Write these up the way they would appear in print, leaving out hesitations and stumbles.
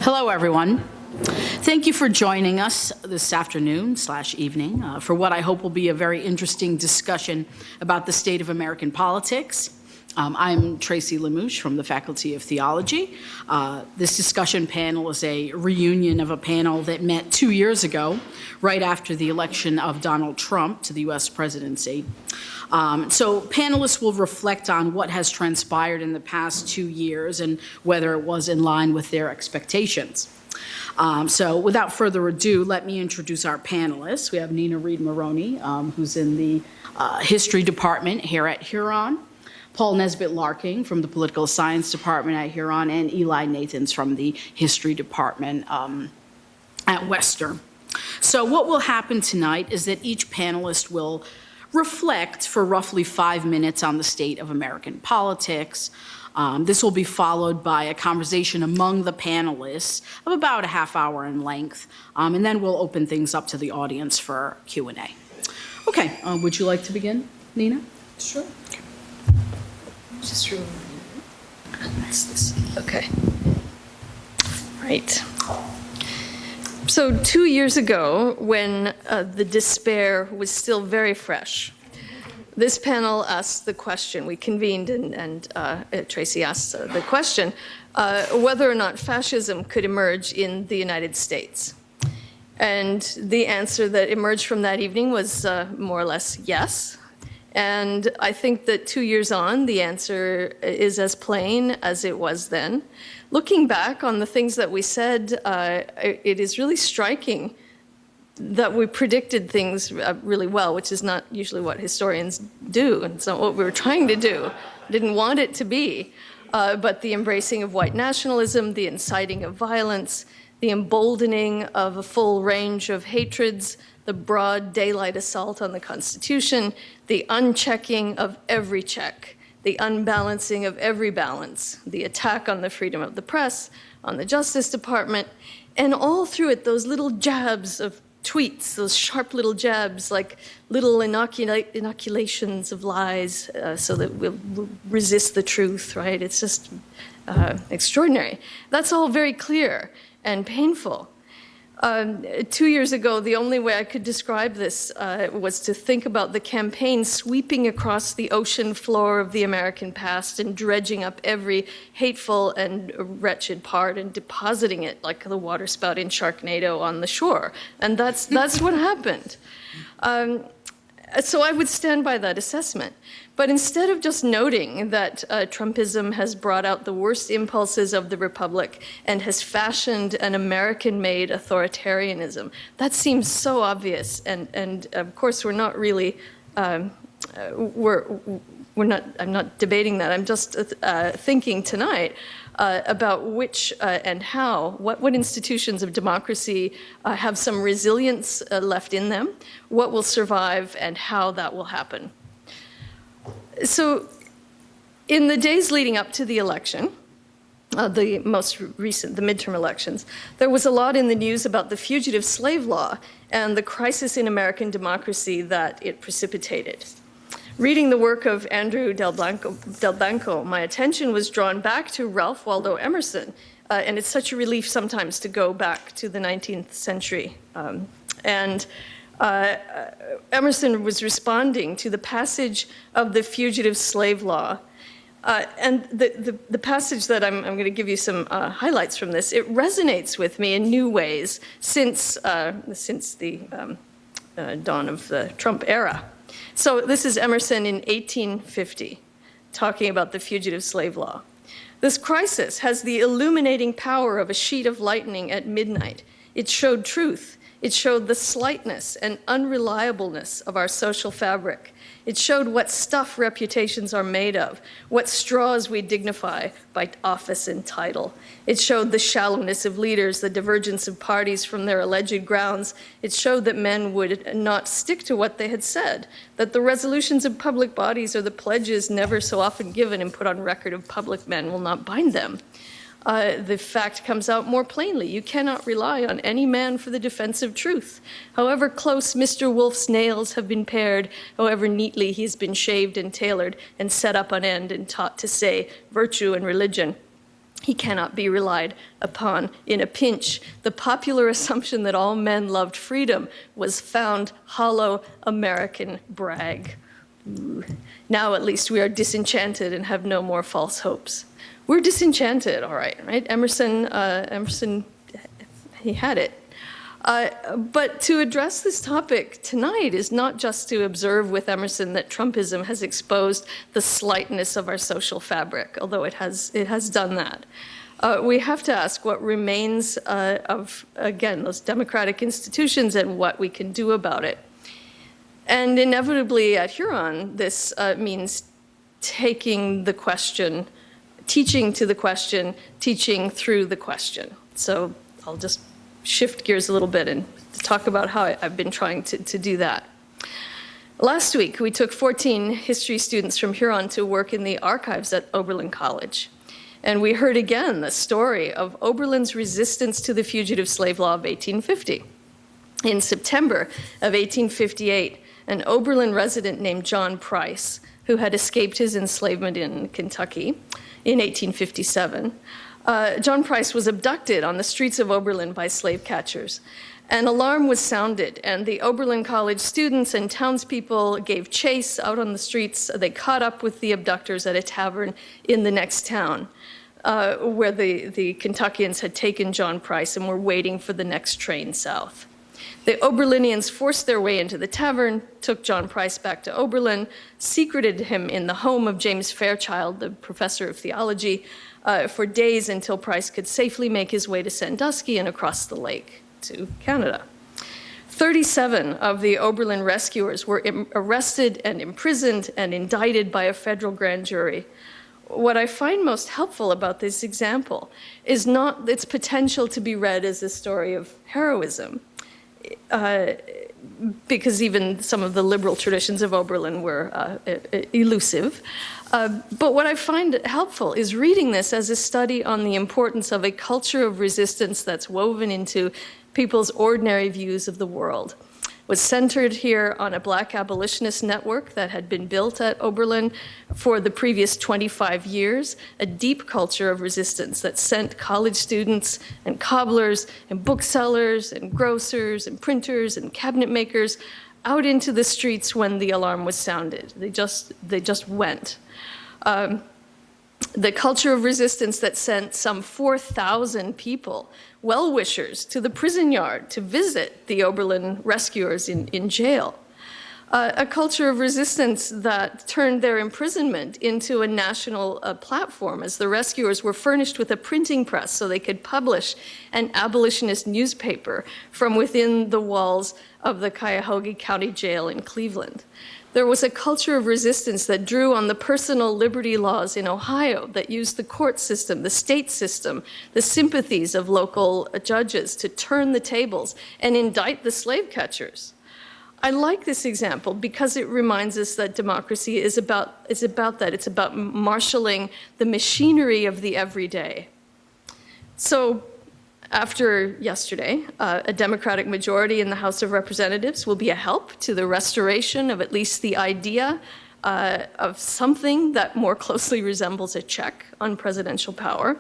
Hello, everyone. Thank you for joining us this afternoon/evening for what I hope will be a very interesting discussion about the state of American politics. I'm Tracy Lemos from the Faculty of Theology. This discussion panel is a reunion of a panel that met 2 years ago, right after the election of Donald Trump to the U.S. presidency. So panelists will reflect on what has transpired in the past 2 years and whether it was in line with their expectations. So without further ado, let me introduce our panelists. We have Nina Reid-Maroney, who's in the History Department here at Huron, Paul Nesbitt-Larking from the Political Science Department at Huron, and Eli Nathans from the History Department at Western. So what will happen tonight is that each panelist will reflect for roughly 5 minutes on the state of American politics. This will be followed by a conversation among the panelists of about a half hour in length, and then we'll open things up to the audience for Q&A. Okay, would you like to begin, Nina? Sure. Just remember. That's this. Okay. Right. So 2 years ago, when the despair was still very fresh, this panel asked the question, we convened and Tracy asked the question, whether or not fascism could emerge in the United States. And the answer that emerged from that evening was more or less yes. And I think that 2 years on, the answer is as plain as it was then. Looking back on the things that we said, it is really striking that we predicted things really well, which is not usually what historians do. And it's not what we were trying to do. Didn't want it to be. But the embracing of white nationalism, the inciting of violence, the emboldening of a full range of hatreds, the broad daylight assault on the Constitution, the unchecking of every check, the unbalancing of every balance, the attack on the freedom of the press, on the Justice Department, and all through it, those little jabs of tweets, those sharp little jabs, like little inoculations of lies so that we'll resist the truth, right? It's just extraordinary. That's all very clear and painful. 2 years ago, the only way I could describe this was to think about the campaign sweeping across the ocean floor of the American past and dredging up every hateful and wretched part and depositing it like the waterspout in Sharknado on the shore. And that's what happened. So I would stand by that assessment. But instead of just noting that Trumpism has brought out the worst impulses of the Republic and has fashioned an American-made authoritarianism, that seems so obvious. And of course, we're not really, I'm not debating that. I'm just thinking tonight about which and how, what institutions of democracy have some resilience left in them, what will survive, and how that will happen. So in the days leading up to the election, the most recent, the midterm elections, there was a lot in the news about the fugitive slave law and the crisis in American democracy that it precipitated. Reading the work of Andrew Del Blanco, my attention was drawn back to Ralph Waldo Emerson, and it's such a relief sometimes to go back to the 19th century. Emerson was responding to the passage of the fugitive slave law. And the passage that I'm going to give you some highlights from this, it resonates with me in new ways since the dawn of the Trump era. So this is Emerson in 1850, talking about the fugitive slave law. This crisis has the illuminating power of a sheet of lightning at midnight. It showed truth. It showed the slightness and unreliableness of our social fabric. It showed what stuff reputations are made of, what straws we dignify by office and title. It showed the shallowness of leaders, the divergence of parties from their alleged grounds. It showed that men would not stick to what they had said, that the resolutions of public bodies or the pledges never so often given and put on record of public men will not bind them. The fact comes out more plainly. You cannot rely on any man for the defense of truth. However close Mr. Wolf's nails have been pared, however neatly he's been shaved and tailored and set up on end and taught to say virtue and religion, He cannot be relied upon in a pinch. The popular assumption that all men loved freedom was found hollow American brag. Ooh. Now at least we are disenchanted and have no more false hopes. We're disenchanted, all right, right? Emerson, he had it. But to address this topic tonight is not just to observe with Emerson that Trumpism has exposed the slightness of our social fabric, although it has done that. We have to ask what remains of, again, those democratic institutions and what we can do about it. And inevitably at Huron, this means taking the question, teaching to the question, teaching through the question. So I'll just shift gears a little bit and talk about how I've been trying to do that. Last week, we took 14 history students from Huron to work in the archives at Oberlin College. And we heard again the story of Oberlin's resistance to the Fugitive Slave Law of 1850. In September of 1858, an Oberlin resident named John Price, who had escaped his enslavement in Kentucky in 1857, John Price was abducted on the streets of Oberlin by slave catchers. An alarm was sounded, and the Oberlin College students and townspeople gave chase out on the streets. They caught up with the abductors at a tavern in the next town, where the Kentuckians had taken John Price and were waiting for the next train south. The Oberlinians forced their way into the tavern, took John Price back to Oberlin, secreted him in the home of James Fairchild, the professor of theology, for days until Price could safely make his way to Sandusky and across the lake to Canada. 37 of the Oberlin rescuers were arrested and imprisoned and indicted by a federal grand jury. What I find most helpful about this example is not its potential to be read as a story of heroism, because even some of the liberal traditions of Oberlin were elusive. But what I find helpful is reading this as a study on the importance of a culture of resistance that's woven into people's ordinary views of the world. It was centered here on a Black abolitionist network that had been built at Oberlin for the previous 25 years, a deep culture of resistance that sent college students and cobblers and booksellers and grocers and printers and cabinet makers out into the streets when the alarm was sounded. They just went. The culture of resistance that sent some 4,000 people, well-wishers, to the prison yard to visit the Oberlin rescuers in jail. A culture of resistance that turned their imprisonment into a national platform, as the rescuers were furnished with a printing press so they could publish an abolitionist newspaper from within the walls of the Cuyahoga County Jail in Cleveland. There was a culture of resistance that drew on the personal liberty laws in Ohio that used the court system, the state system, the sympathies of local judges to turn the tables and indict the slave catchers. I like this example because it reminds us that democracy is about that. It's about marshaling the machinery of the everyday. So after yesterday, a Democratic majority in the House of Representatives will be a help to the restoration of at least the idea of something that more closely resembles a check on presidential power.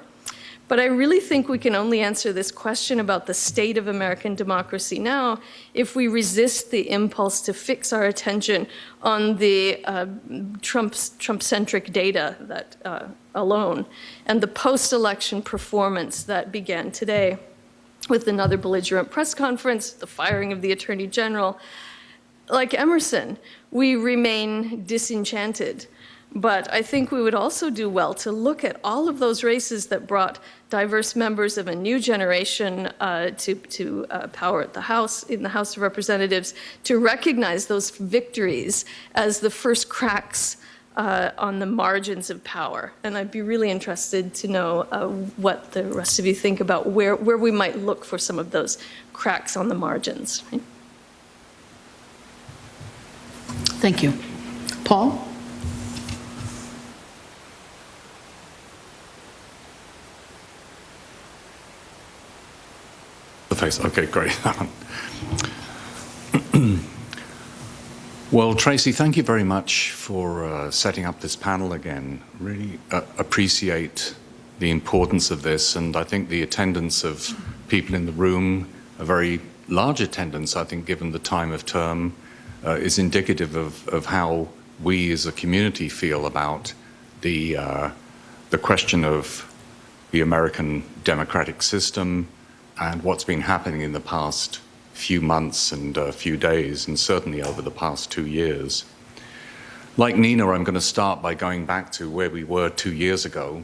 But I really think we can only answer this question about the state of American democracy now if we resist the impulse to fix our attention on the Trump-centric data that alone and the post-election performance that began today with another belligerent press conference, the firing of the Attorney General. Like Emerson, we remain disenchanted. But I think we would also do well to look at all of those races that brought diverse members of a new generation to power at the House, in the House of Representatives, to recognize those victories as the first cracks on the margins of power. And I'd be really interested to know what the rest of you think about where we might look for some of those cracks on the margins. Right? Thank you. Paul? Face. Okay, great. Well, Tracy, thank you very much for setting up this panel again. Really appreciate the importance of this, and I think the attendance of people in the room, a very large attendance, I think, given the time of term, is indicative of how we as a community feel about the question of the American democratic system and what's been happening in the past few months and few days, and certainly over the past 2 years. Like Nina, I'm going to start by going back to where we were 2 years ago.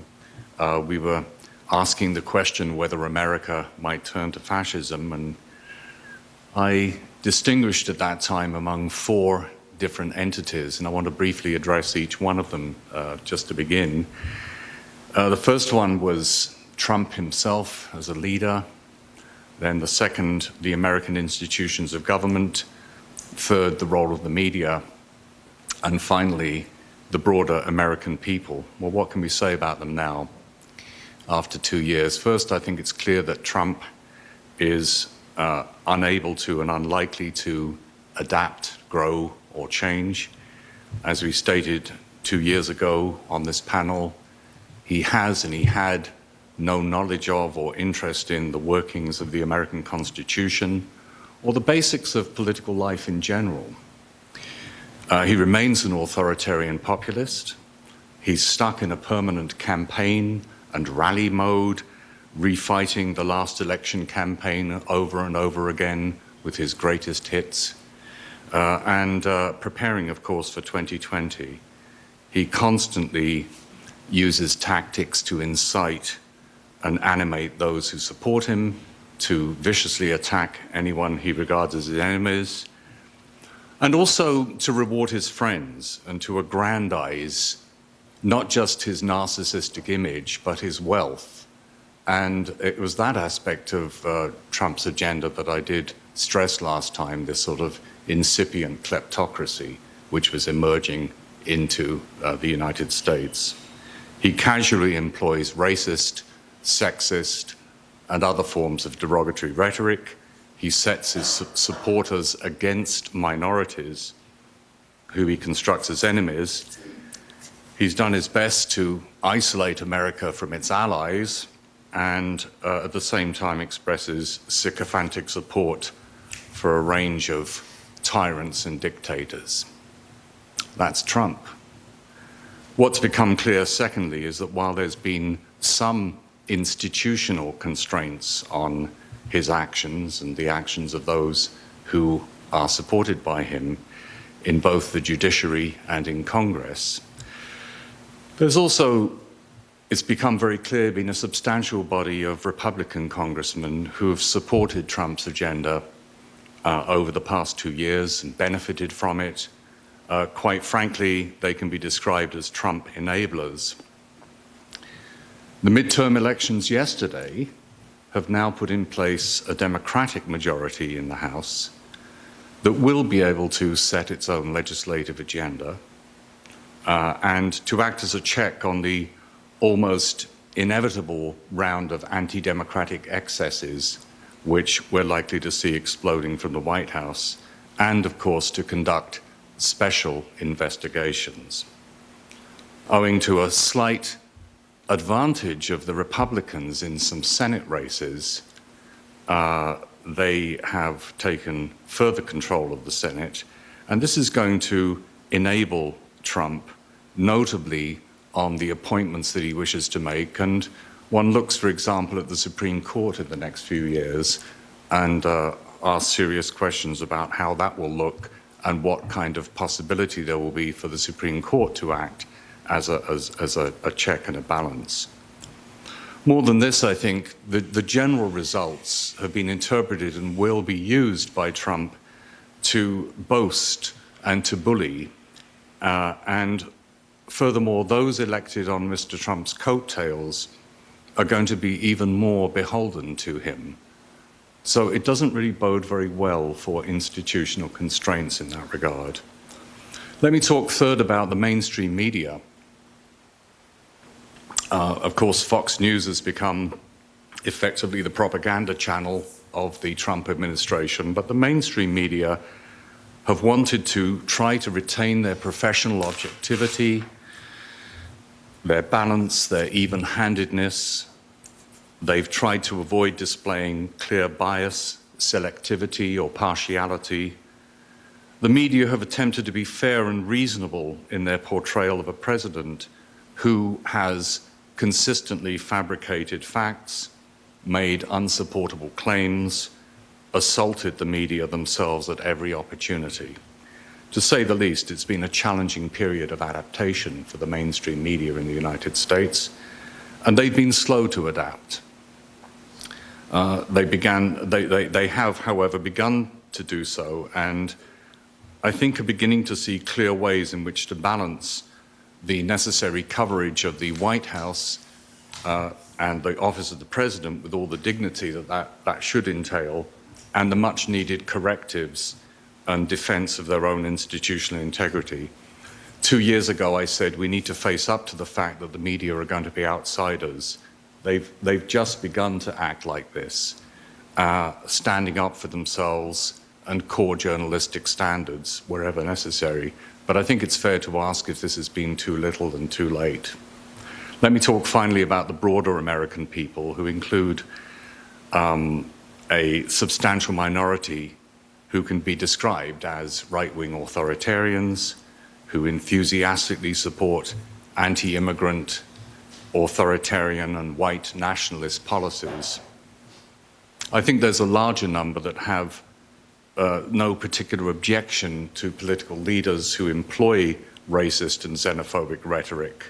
We were asking the question whether America might turn to fascism, and I distinguished at that time among 4 different entities, and I want to briefly address each one of them just to begin. The first one was Trump himself as a leader, then the second, the American institutions of government, third, the role of the media, and finally, the broader American people. Well, what can we say about them now after 2 years? First, I think it's clear that Trump is unable to and unlikely to adapt, grow, or change. As we stated 2 years ago on this panel, he has and he had no knowledge of or interest in the workings of the American Constitution or the basics of political life in general. He remains an authoritarian populist. He's stuck in a permanent campaign and rally mode, refighting the last election campaign over and over again with his greatest hits, and preparing, of course, for 2020. He constantly uses tactics to incite and animate those who support him, to viciously attack anyone he regards as his enemies, and also to reward his friends and to aggrandize not just his narcissistic image, but his wealth. And it was that aspect of Trump's agenda that I did stress last time, this sort of incipient kleptocracy, which was emerging into the United States. He casually employs racist, sexist, and other forms of derogatory rhetoric. He sets his supporters against minorities, who he constructs as enemies. He's done his best to isolate America from its allies, and at the same time expresses sycophantic support for a range of tyrants and dictators. That's Trump. What's become clear, secondly, is that while there's been some institutional constraints on his actions and the actions of those who are supported by him in both the judiciary and in Congress, there's also, it's become very clear, been a substantial body of Republican congressmen who have supported Trump's agenda over the past 2 years and benefited from it. Quite frankly, they can be described as Trump enablers. The midterm elections yesterday have now put in place a Democratic majority in the House that will be able to set its own legislative agenda and to act as a check on the almost inevitable round of anti-democratic excesses which we're likely to see exploding from the White House, and of course to conduct special investigations. Owing to a slight advantage of the Republicans in some Senate races, they have taken further control of the Senate, and this is going to enable Trump, notably on the appointments that he wishes to make. And one looks, for example, at the Supreme Court in the next few years and asks serious questions about how that will look and what kind of possibility there will be for the Supreme Court to act as a check and a balance. More than this, I think the general results have been interpreted and will be used by Trump to boast and to bully. And furthermore, those elected on Mr. Trump's coattails are going to be even more beholden to him. So it doesn't really bode very well for institutional constraints in that regard. Let me talk third about the mainstream media. Of course, Fox News has become effectively the propaganda channel of the Trump administration, but the mainstream media have wanted to try to retain their professional objectivity their balance, their even-handedness. They've tried to avoid displaying clear bias, selectivity, or partiality. The media have attempted to be fair and reasonable in their portrayal of a president who has consistently fabricated facts, made unsupportable claims, assaulted the media themselves at every opportunity. To say the least, it's been a challenging period of adaptation for the mainstream media in the United States, and they've been slow to adapt. They have, however, begun to do so, and I think are beginning to see clear ways in which to balance the necessary coverage of the White House and the office of the president with all the dignity that should entail, and the much needed correctives and defense of their own institutional integrity. 2 years ago, I said we need to face up to the fact that the media are going to be outsiders. They've just begun to act like this, standing up for themselves and core journalistic standards wherever necessary. But I think it's fair to ask if this has been too little and too late. Let me talk finally about the broader American people, who include a substantial minority who can be described as right-wing authoritarians, who enthusiastically support anti-immigrant, authoritarian and white nationalist policies. I think there's a larger number that have no particular objection to political leaders who employ racist and xenophobic rhetoric.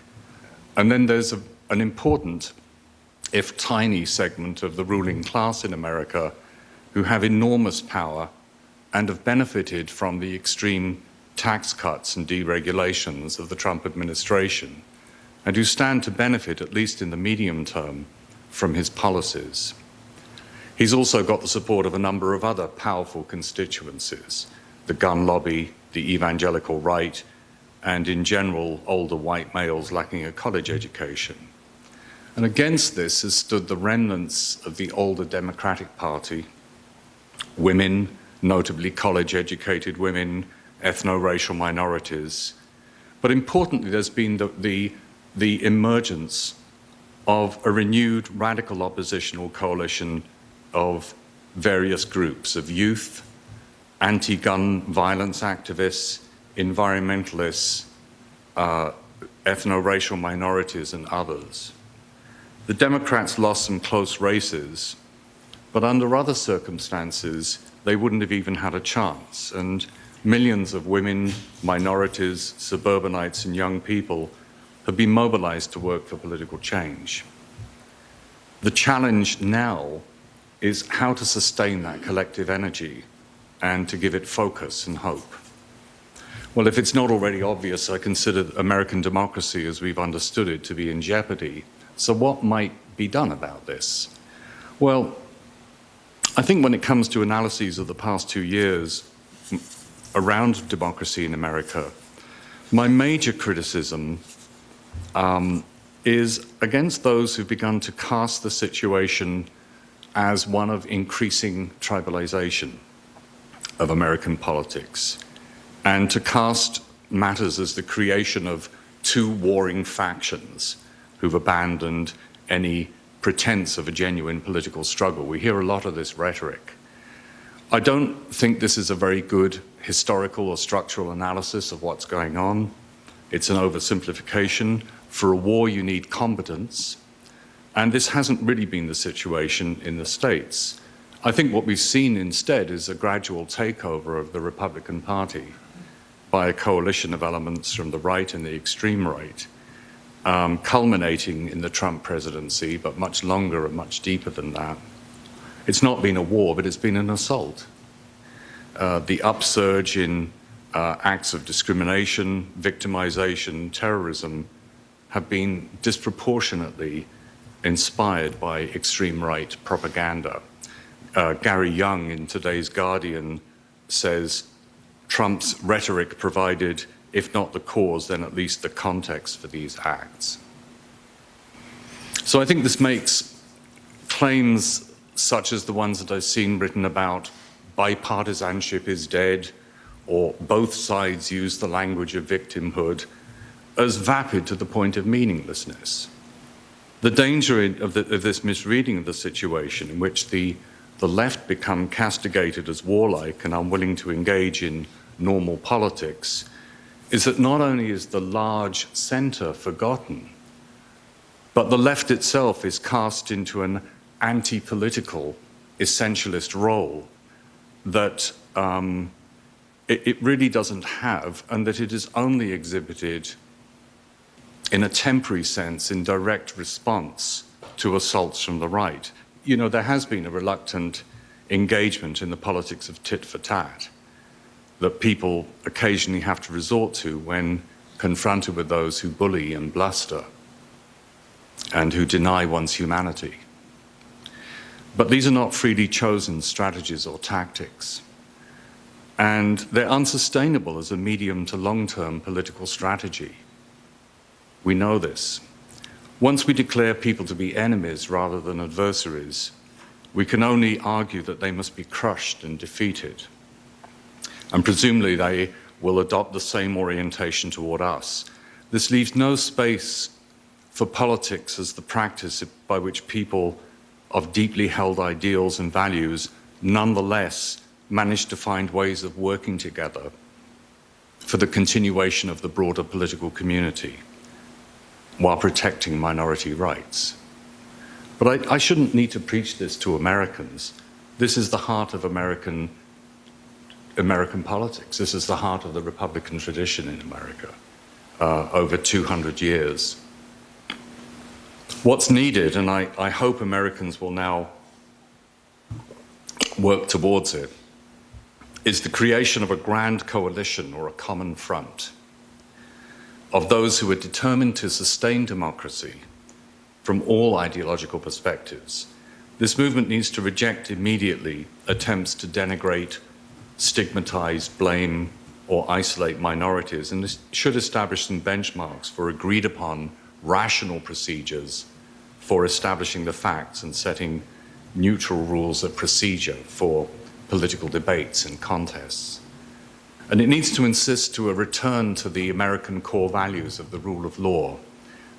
And then there's an important, if tiny, segment of the ruling class in America who have enormous power and have benefited from the extreme tax cuts and deregulations of the Trump administration, and who stand to benefit, at least in the medium term, from his policies. He's also got the support of a number of other powerful constituencies, the gun lobby, the evangelical right, and in general, older white males lacking a college education. And against this has stood the remnants of the older Democratic Party, women, notably college-educated women, ethno-racial minorities. But importantly, there's been the emergence of a renewed radical oppositional coalition of various groups of youth, anti-gun violence activists, environmentalists, ethno-racial minorities, and others. The Democrats lost some close races, but under other circumstances, they wouldn't have even had a chance. And millions of women, minorities, suburbanites, and young people have been mobilized to work for political change. The challenge now is how to sustain that collective energy and to give it focus and hope. Well, if it's not already obvious, I consider American democracy as we've understood it to be in jeopardy. So what might be done about this? Well, I think when it comes to analyses of the past 2 years around democracy in America, my major criticism is against those who've begun to cast the situation as one of increasing tribalization of American politics, and to cast matters as the creation of two warring factions who've abandoned any pretense of a genuine political struggle. We hear a lot of this rhetoric. I don't think this is a very good historical or structural analysis of what's going on. It's an oversimplification. For a war, you need combatants. And this hasn't really been the situation in the States. I think what we've seen instead is a gradual takeover of the Republican Party by a coalition of elements from the right and the extreme right, culminating in the Trump presidency, but much longer and much deeper than that. It's not been a war, but it's been an assault. The upsurge in acts of discrimination, victimization, terrorism have been disproportionately inspired by extreme right propaganda. Gary Young in today's Guardian says Trump's rhetoric provided, if not the cause, then at least the context for these acts. So I think this makes claims such as the ones that I've seen written about bipartisanship is dead, or both sides use the language of victimhood, as vapid to the point of meaninglessness. The danger of this misreading of the situation in which the left become castigated as warlike and unwilling to engage in normal politics is that not only is the large centre forgotten, but the left itself is cast into an anti-political essentialist role that it really doesn't have, and that it is only exhibited in a temporary sense in direct response to assaults from the right. You know, there has been a reluctant engagement in the politics of tit for tat that people occasionally have to resort to when confronted with those who bully and bluster and who deny one's humanity. But these are not freely chosen strategies or tactics, and they're unsustainable as a medium to long-term political strategy. We know this. Once we declare people to be enemies rather than adversaries, we can only argue that they must be crushed and defeated. And presumably they will adopt the same orientation toward us. This leaves no space for politics as the practice by which people of deeply held ideals and values nonetheless manage to find ways of working together for the continuation of the broader political community while protecting minority rights. But I shouldn't need to preach this to Americans. This is the heart of American politics. This is the heart of the Republican tradition in America, over 200 years. What's needed, and I hope Americans will now work towards it, is the creation of a grand coalition or a common front of those who are determined to sustain democracy from all ideological perspectives. This movement needs to reject immediately attempts to denigrate, stigmatize, blame, or isolate minorities, and this should establish some benchmarks for agreed upon rational procedures for establishing the facts and setting neutral rules of procedure for political debates and contests. And it needs to insist to a return to the American core values of the rule of law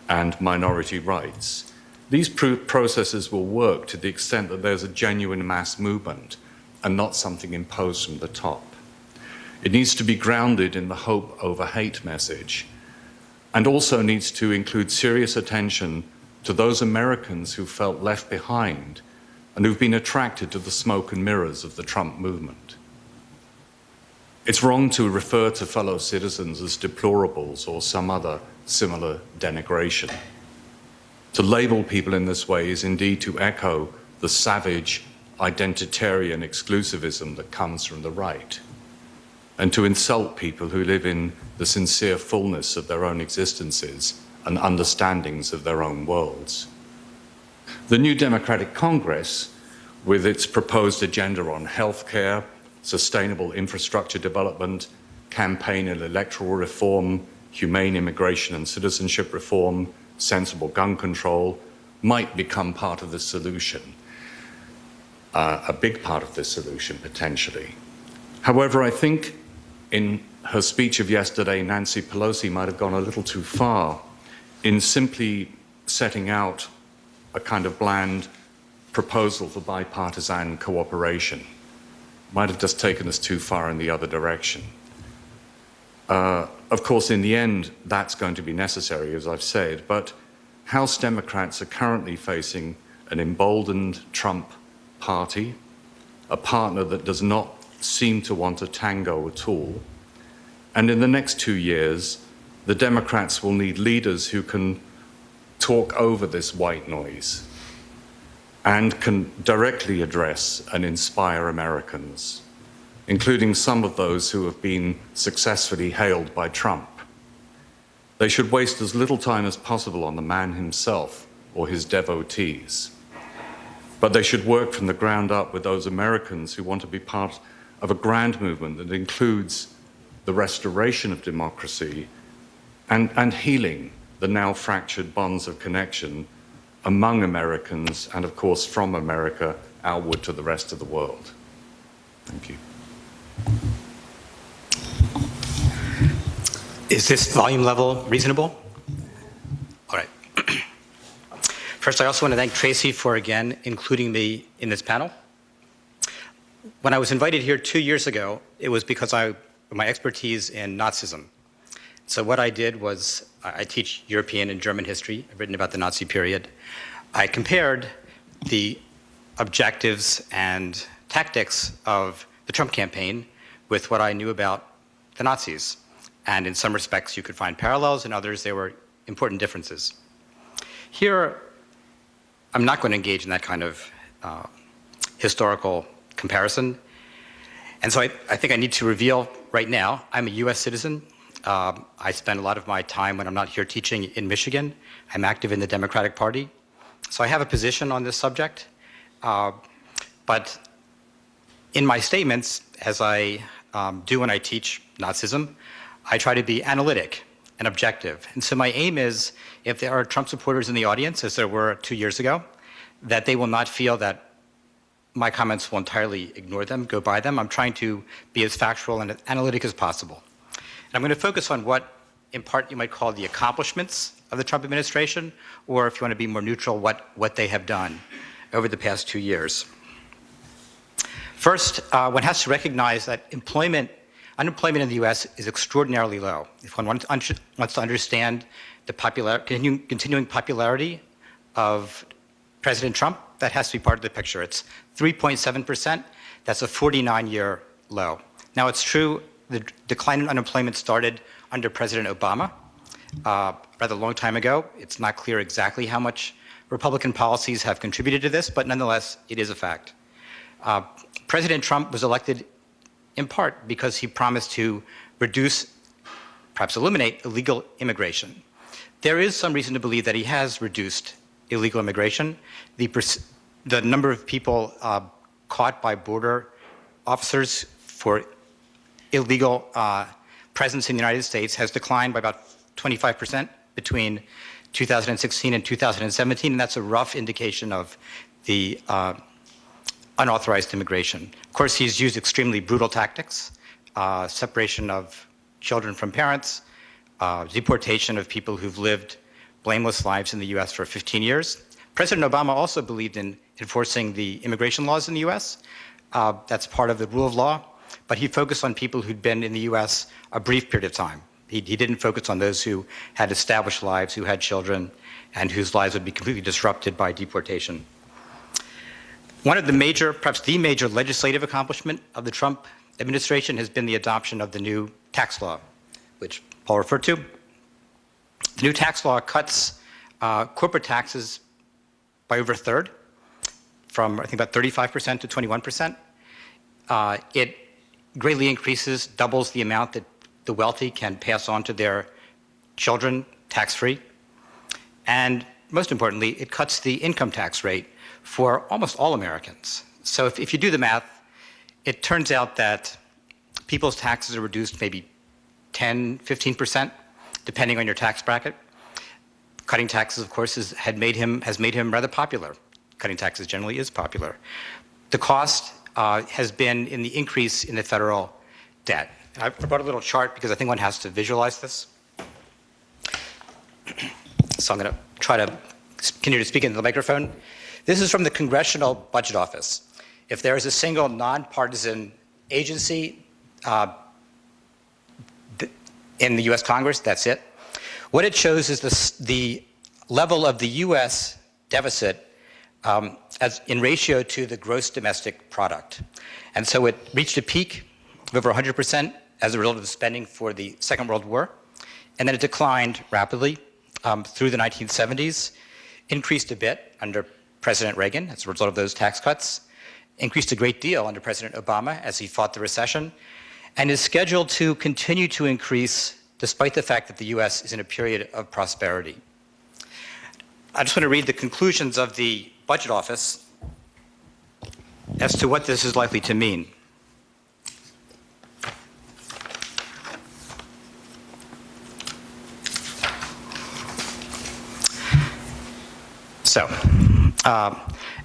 and minority rights. These processes will work to the extent that there's a genuine mass movement and not something imposed from the top. It needs to be grounded in the hope over hate message, and also needs to include serious attention to those Americans who felt left behind and who've been attracted to the smoke and mirrors of the Trump movement. It's wrong to refer to fellow citizens as deplorables or some other similar denigration. To label people in this way is indeed to echo the savage identitarian exclusivism that comes from the right, and to insult people who live in the sincere fullness of their own existences and understandings of their own worlds. The new Democratic Congress, with its proposed agenda on healthcare, sustainable infrastructure development, campaign and electoral reform, humane immigration and citizenship reform, sensible gun control, might become part of the solution, a big part of this solution potentially. However, I think in her speech of yesterday, Nancy Pelosi might have gone a little too far in simply setting out a kind of bland proposal for bipartisan cooperation. Might have just taken us too far in the other direction. Of course, in the end, that's going to be necessary, as I've said, but House Democrats are currently facing an emboldened Trump party, a partner that does not seem to want a tango at all. And in the next 2 years, the Democrats will need leaders who can talk over this white noise and can directly address and inspire Americans, including some of those who have been successfully hailed by Trump. They should waste as little time as possible on the man himself or his devotees, but they should work from the ground up with those Americans who want to be part of a grand movement that includes the restoration of democracy and healing the now fractured bonds of connection among Americans and, of course, from America outward to the rest of the world. Thank you. Is this volume level reasonable? All right. First, I also want to thank Tracy for, again, including me in this panel. When I was invited here 2 years ago, it was because of my expertise in Nazism. So what I did was, I teach European and German history. I've written about the Nazi period. I compared the objectives and tactics of the Trump campaign with what I knew about the Nazis. And in some respects, you could find parallels. In others, there were important differences. Here, I'm not going to engage in that kind of historical comparison. And so I think I need to reveal right now, I'm a US citizen. I spend a lot of my time when I'm not here teaching in Michigan. I'm active in the Democratic Party. So I have a position on this subject. But in my statements, as I do when I teach Nazism, I try to be analytic and objective. And so my aim is, if there are Trump supporters in the audience, as there were 2 years ago, that they will not feel that my comments will entirely ignore them, go by them. I'm trying to be as factual and analytic as possible. And I'm going to focus on what, in part, you might call the accomplishments of the Trump administration, or if you want to be more neutral, what they have done over the past 2 years. First, one has to recognize that unemployment in the US is extraordinarily low. If one wants to understand the continuing popularity of President Trump, that has to be part of the picture. It's 3.7%. That's a 49-year low. Now, it's true the decline in unemployment started under President Obama rather long time ago. It's not clear exactly how much Republican policies have contributed to this, but nonetheless, it is a fact. President Trump was elected in part because he promised to reduce, perhaps eliminate, illegal immigration. There is some reason to believe that he has reduced illegal immigration. The number of people caught by border officers for illegal presence in the United States has declined by about 25% between 2016 and 2017, and that's a rough indication of the unauthorized immigration. Of course, he's used extremely brutal tactics, separation of children from parents, deportation of people who've lived blameless lives in the US for 15 years. President Obama also believed in enforcing the immigration laws in the US. That's part of the rule of law, but he focused on people who'd been in the US a brief period of time. He didn't focus on those who had established lives, who had children, and whose lives would be completely disrupted by deportation. One of the major, perhaps the major legislative accomplishment of the Trump administration has been the adoption of the new tax law, which Paul referred to. The new tax law cuts corporate taxes by over a third, from I think about 35% to 21%. It greatly increases, doubles the amount that the wealthy can pass on to their children tax-free. And most importantly, it cuts the income tax rate for almost all Americans. So if you do the math, it turns out that people's taxes are reduced maybe 10, 15%, depending on your tax bracket. Cutting taxes, of course, has made him rather popular. Cutting taxes generally is popular. The cost has been in the increase in the federal debt. I brought a little chart because I think one has to visualize this. So I'm going to try to continue to speak into the microphone. This is from the Congressional Budget Office. If there is a single nonpartisan agency in the US Congress, that's it. What it shows is the level of the US deficit as in ratio to the gross domestic product. And so it reached a peak of over 100% as a result of the spending for the Second World War. And then it declined rapidly through the 1970s, increased a bit under President Reagan as a result of those tax cuts, increased a great deal under President Obama as he fought the recession, and is scheduled to continue to increase despite the fact that the US is in a period of prosperity. I just want to read the conclusions of the Budget Office as to what this is likely to mean. So,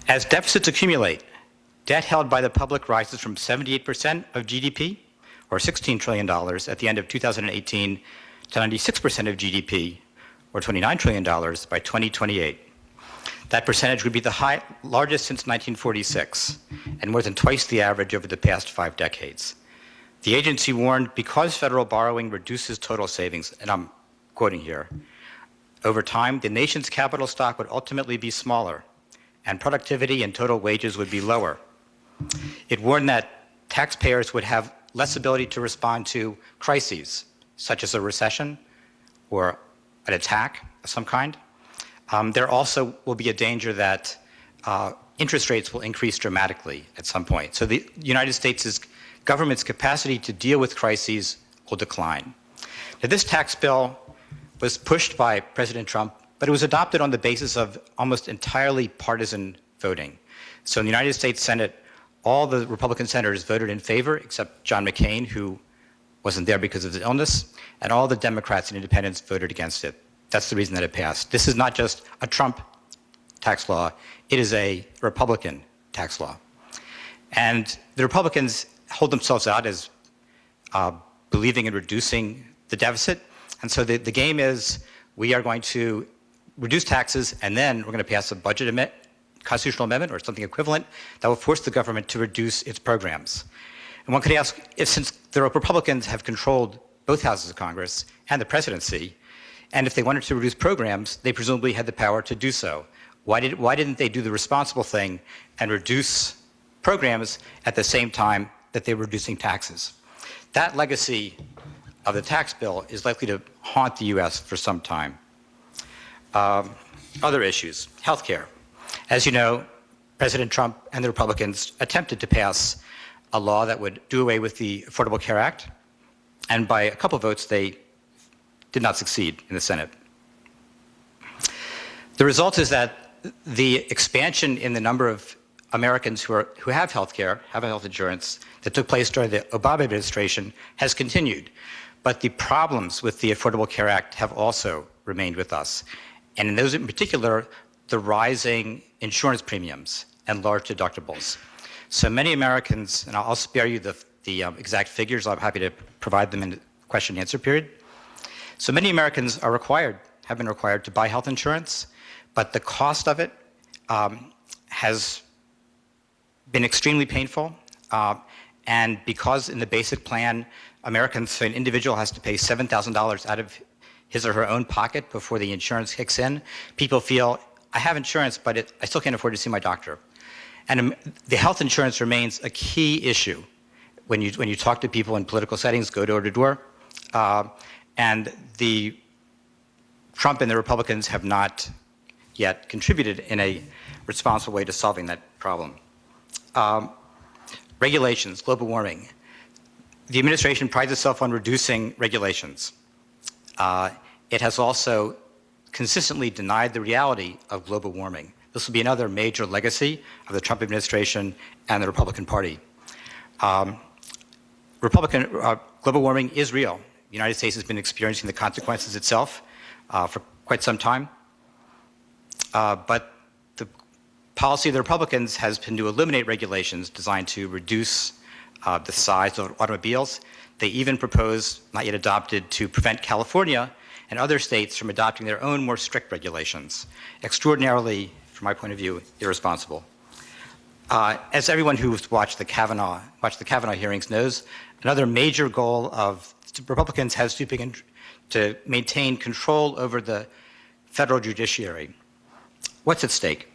as deficits accumulate, debt held by the public rises from 78% of GDP, or $16 trillion at the end of 2018, to 96% of GDP, or $29 trillion, by 2028. That percentage would be the largest since 1946, and more than twice the average over the past 5 decades. The agency warned, because federal borrowing reduces total savings, and I'm quoting here, over time, the nation's capital stock would ultimately be smaller, and productivity and total wages would be lower. It warned that taxpayers would have less ability to respond to crises, such as a recession or an attack of some kind. There also will be a danger that interest rates will increase dramatically at some point. So the United States' government's capacity to deal with crises will decline. Now, this tax bill was pushed by President Trump, but it was adopted on the basis of almost entirely partisan voting. So in the United States Senate, all the Republican senators voted in favor, except John McCain, who wasn't there because of his illness, and all the Democrats and independents voted against it. That's the reason that it passed. This is not just a Trump tax law, it is a Republican tax law. And the Republicans hold themselves out as believing in reducing the deficit. And so the game is, we are going to reduce taxes, and then we're going to pass a constitutional amendment or something equivalent that will force the government to reduce its programs. And one could ask, since the Republicans have controlled both houses of Congress and the presidency, and if they wanted to reduce programs, they presumably had the power to do so. Why didn't they do the responsible thing and reduce programs at the same time that they were reducing taxes? That legacy of the tax bill is likely to haunt the U.S. for some time. Other issues, healthcare. As you know, President Trump and the Republicans attempted to pass a law that would do away with the Affordable Care Act, and by a couple votes, they did not succeed in the Senate. The result is that the expansion in the number of Americans who have health care, have health insurance, that took place during the Obama administration has continued. But the problems with the Affordable Care Act have also remained with us. And in those in particular, the rising insurance premiums and large deductibles. So many Americans, and I'll spare you the exact figures, I'm happy to provide them in the question and answer period. So many Americans have been required to buy health insurance, but the cost of it has been extremely painful. And because in the basic plan, so an individual has to pay $7,000 out of his or her own pocket before the insurance kicks in, people feel, I have insurance, but I still can't afford to see my doctor. And the health insurance remains a key issue when you talk to people in political settings, go door to door. And the Trump and the Republicans have not yet contributed in a responsible way to solving that problem. Regulations, global warming. The administration prides itself on reducing regulations. It has also consistently denied the reality of global warming. This will be another major legacy of the Trump administration and the Republican Party. Global warming is real. The United States has been experiencing the consequences itself for quite some time. But the policy of the Republicans has been to eliminate regulations designed to reduce the size of automobiles. They even proposed, not yet adopted, to prevent California and other states from adopting their own more strict regulations. Extraordinarily, from my point of view, irresponsible. As everyone who's watched the Kavanaugh hearings knows, another major goal of Republicans has to maintain control over the federal judiciary. What's at stake?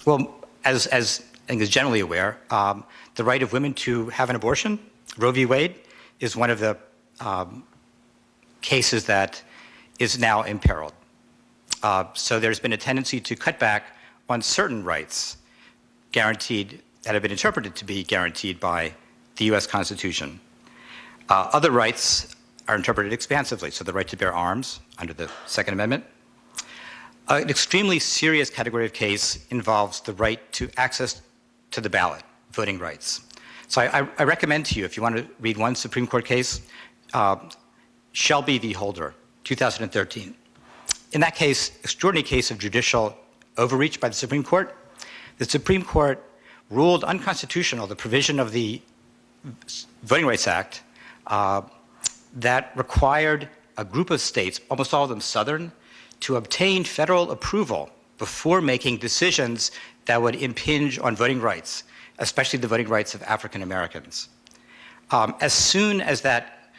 Well, as I think is generally aware, the right of women to have an abortion, Roe v. Wade, is one of the cases that is now imperiled. So there's been a tendency to cut back on certain rights guaranteed, that have been interpreted to be guaranteed by the U.S. Constitution. Other rights are interpreted expansively, so the right to bear arms under the Second Amendment. An extremely serious category of case involves the right to access to the ballot, voting rights. So I recommend to you, if you want to read one Supreme Court case, Shelby v. Holder, 2013. In that case, extraordinary case of judicial overreach by the Supreme Court, the Supreme Court ruled unconstitutional the provision of the Voting Rights Act that required a group of states, almost all of them Southern, to obtain federal approval before making decisions that would impinge on voting rights, especially the voting rights of African Americans. As soon as that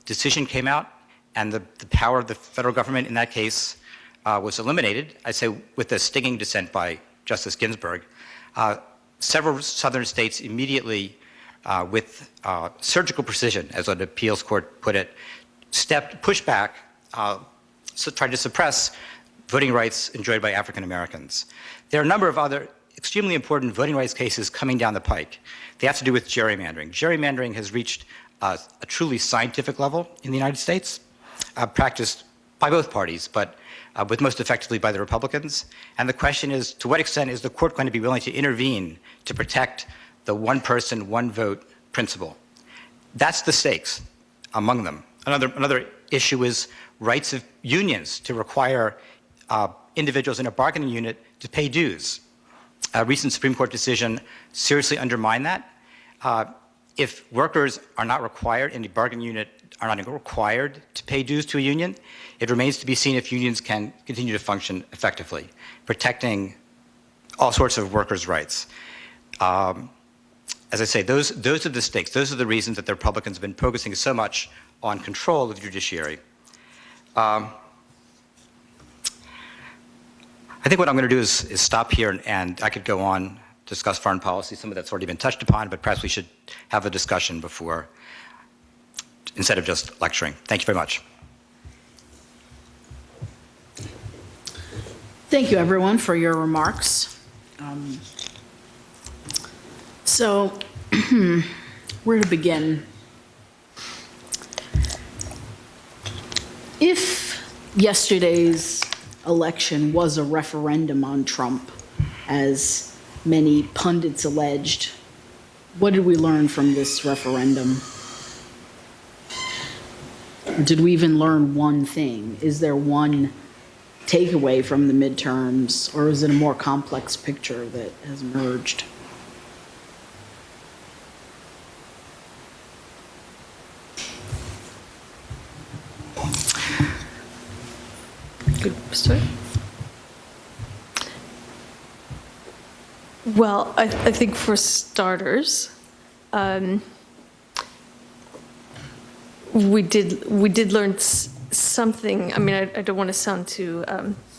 decision came out and the power of the federal government in that case was eliminated, I say with a stinging dissent by Justice Ginsburg, several Southern states immediately, with surgical precision, as an appeals court put it, pushed back, tried to suppress voting rights enjoyed by African Americans. There are a number of other extremely important voting rights cases coming down the pike. They have to do with gerrymandering. Gerrymandering has reached a truly scientific level in the United States, practiced by both parties, but with most effectively by the Republicans. And the question is, to what extent is the court going to be willing to intervene to protect the one person, one vote principle? That's the stakes among them. Another issue is rights of unions to require individuals in a bargaining unit to pay dues. A recent Supreme Court decision seriously undermined that. If workers are not required, in the bargaining unit are not required to pay dues to a union, it remains to be seen if unions can continue to function effectively, protecting all sorts of workers' rights. As I say, those are the stakes. Those are the reasons that the Republicans have been focusing so much on control of the judiciary. I think what I'm going to do is stop here, and I could go on, discuss foreign policy. Some of that's already been touched upon, but perhaps we should have a discussion before, instead of just lecturing. Thank you very much. Thank you, everyone, for your remarks. So, where to begin? If yesterday's election was a referendum on Trump, as many pundits alleged, what did we learn from this referendum? Did we even learn one thing? Is there one takeaway from the midterms, or is it a more complex picture that has emerged? Good start. Well, I think for starters, we did learn something. I mean, I don't want to sound too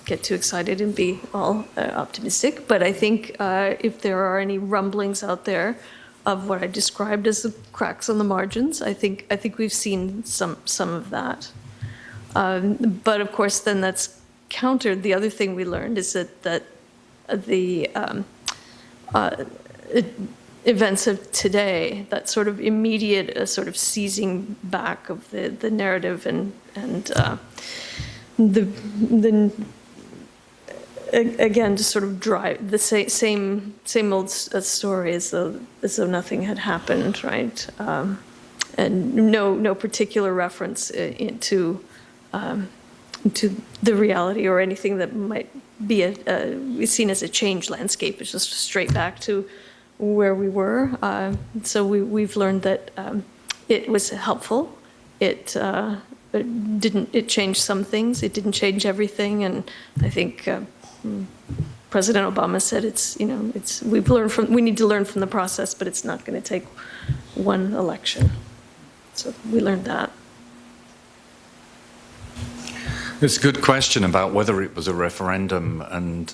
get too excited and be all optimistic, but I think if there are any rumblings out there of what I described as the cracks on the margins, I think we've seen some of that. But of course, then that's countered. The other thing we learned is that the events of today, that sort of immediate sort of seizing back of the narrative and the again to sort of drive the same old story as though nothing had happened, right? And no particular reference to the reality or anything that might be seen as a changed landscape. It's just straight back to where we were. So we've learned that it was helpful. It changed some things. It didn't change everything. And I think President Obama said we need to learn from the process, but it's not going to take one election. So we learned that. It's a good question about whether it was a referendum, and,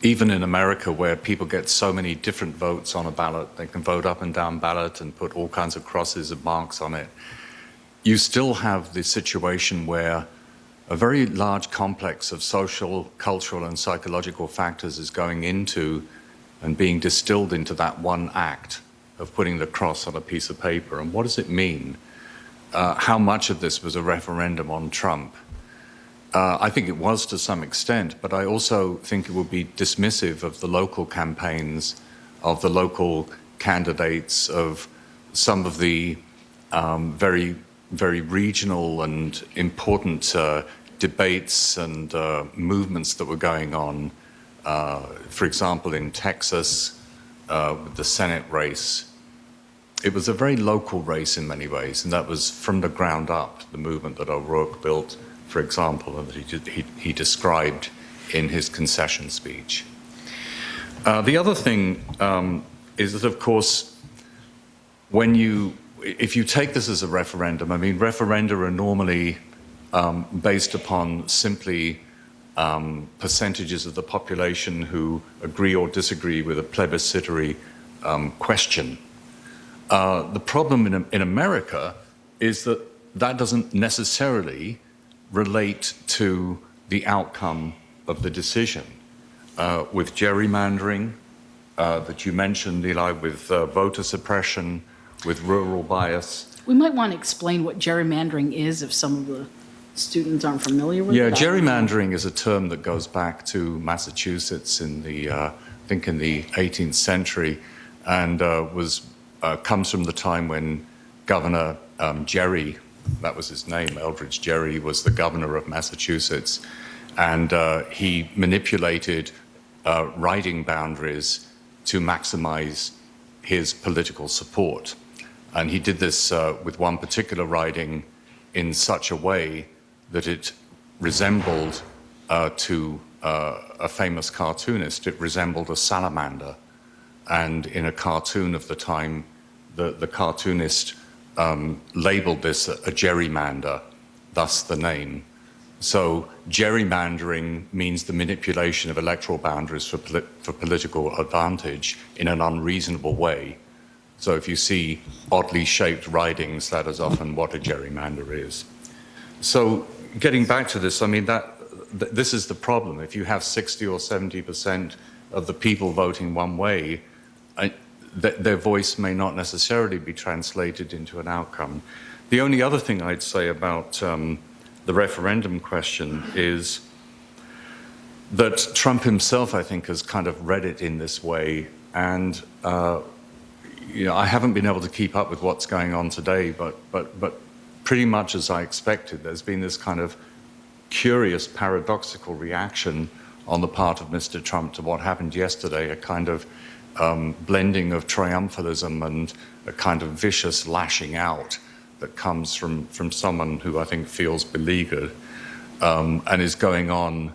even in America, where people get so many different votes on a ballot, they can vote up and down ballot and put all kinds of crosses and marks on it, you still have the situation where a very large complex of social, cultural, and psychological factors is going into and being distilled into that one act of putting the cross on a piece of paper. And what does it mean? How much of this was a referendum on Trump? I think it was to some extent, but I also think it would be dismissive of the local campaigns, of the local candidates, of some of the very, very regional and important debates and movements that were going on. For example, in Texas, with the Senate race. it was a very local race in many ways, and that was from the ground up, the movement that O'Rourke built, for example, and that he described in his concession speech. The other thing is that, of course, if you take this as a referendum, I mean, referenda are normally based upon simply percentages of the population who agree or disagree with a plebiscitary question. The problem in America is that that doesn't necessarily relate to the outcome of the decision. With gerrymandering that you mentioned, Eli, with voter suppression, with rural bias. We might want to explain what gerrymandering is if some of the students aren't familiar with it. Yeah, gerrymandering is a term that goes back to Massachusetts in the, I think in the 18th century, and comes from the time when Governor Gerry, that was his name, Eldridge Gerry, was the governor of Massachusetts, and he manipulated riding boundaries to maximize his political support. And he did this with one particular riding in such a way that it resembled to a famous cartoonist, it resembled a salamander. And in a cartoon of the time, the cartoonist labeled this a gerrymander, thus the name. So gerrymandering means the manipulation of electoral boundaries for political advantage in an unreasonable way. So if you see oddly shaped ridings, that is often what a gerrymander is. So getting back to this, I mean, this is the problem. If you have 60 or 70% of the people voting one way, their voice may not necessarily be translated into an outcome. The only other thing I'd say about the referendum question is that Trump himself, I think, has kind of read it in this way. And I haven't been able to keep up with what's going on today, but pretty much as I expected, there's been this kind of curious, paradoxical reaction on the part of Mr. Trump to what happened yesterday, a kind of blending of triumphalism and a kind of vicious lashing out that comes from someone who I think feels beleaguered and is going on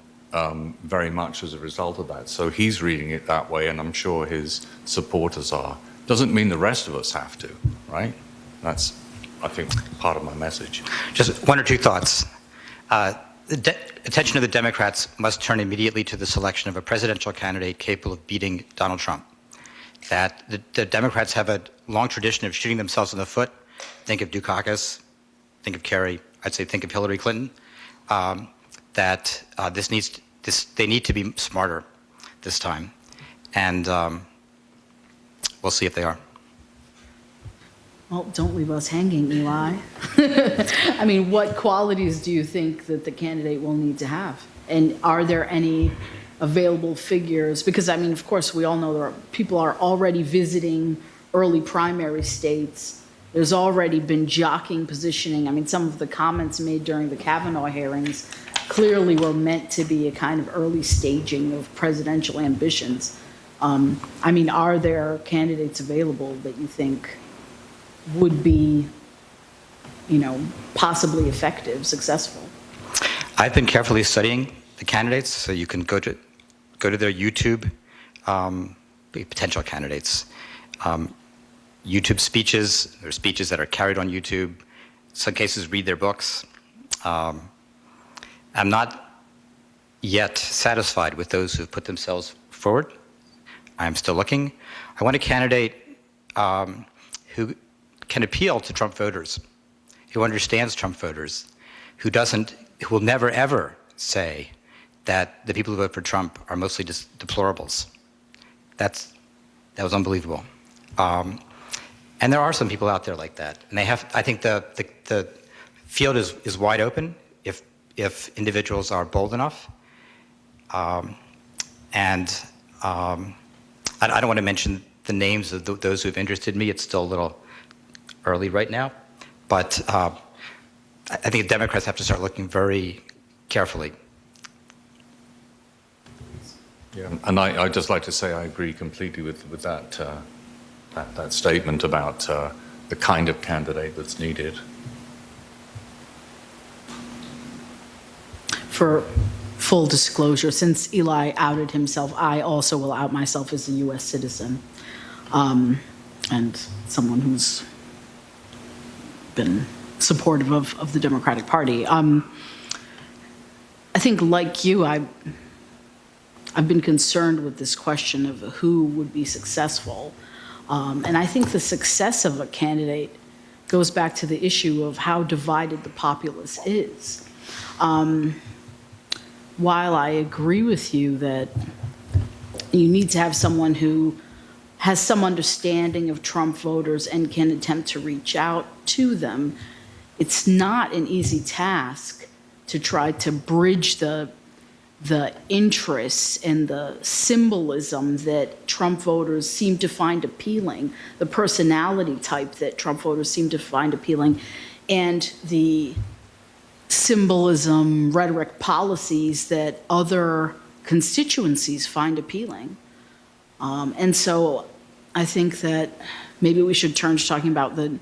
very much as a result of that. So he's reading it that way, and I'm sure his supporters are. Doesn't mean the rest of us have to, right? That's, I think, part of my message. Just one or two thoughts. The attention of the Democrats must turn immediately to the selection of a presidential candidate capable of beating Donald Trump. That the Democrats have a long tradition of shooting themselves in the foot. Think of Dukakis, think of Kerry, I'd say think of Hillary Clinton. They need to be smarter this time. And we'll see if they are. Well, don't leave us hanging, Eli. I mean, what qualities do you think that the candidate will need to have? And are there any available figures? Because, I mean, of course, we all know people are already visiting early primary states. There's already been jockeying positioning. I mean, some of the comments made during the Kavanaugh hearings clearly were meant to be a kind of early staging of presidential ambitions. I mean, are there candidates available that you think would be, possibly effective, successful? I've been carefully studying the candidates, so you can go to their YouTube, potential candidates. YouTube speeches, there are speeches that are carried on YouTube. In some cases, read their books. I'm not yet satisfied with those who've put themselves forward. I'm still looking. I want a candidate who can appeal to Trump voters, who understands Trump voters, who will never ever say that the people who vote for Trump are mostly just deplorables. That was unbelievable. And there are some people out there like that, and I think the field is wide open if individuals are bold enough. I don't want to mention the names of those who have interested me. It's still a little early right now, but I think the Democrats have to start looking very carefully. Yeah, and I'd just like to say I agree completely with that that statement about the kind of candidate that's needed. For full disclosure, since Eli outed himself, I also will out myself as a U.S. citizen and someone who's been supportive of the Democratic Party. I think, like you, I've been concerned with this question of who would be successful. And I think the success of a candidate goes back to the issue of how divided the populace is. While I agree with you that you need to have someone who has some understanding of Trump voters and can attempt to reach out to them, it's not an easy task to try to bridge the interests and the symbolism that Trump voters seem to find appealing, the personality type that Trump voters seem to find appealing, and the symbolism, rhetoric, policies that other constituencies find appealing. And so I think that maybe we should turn to talking about the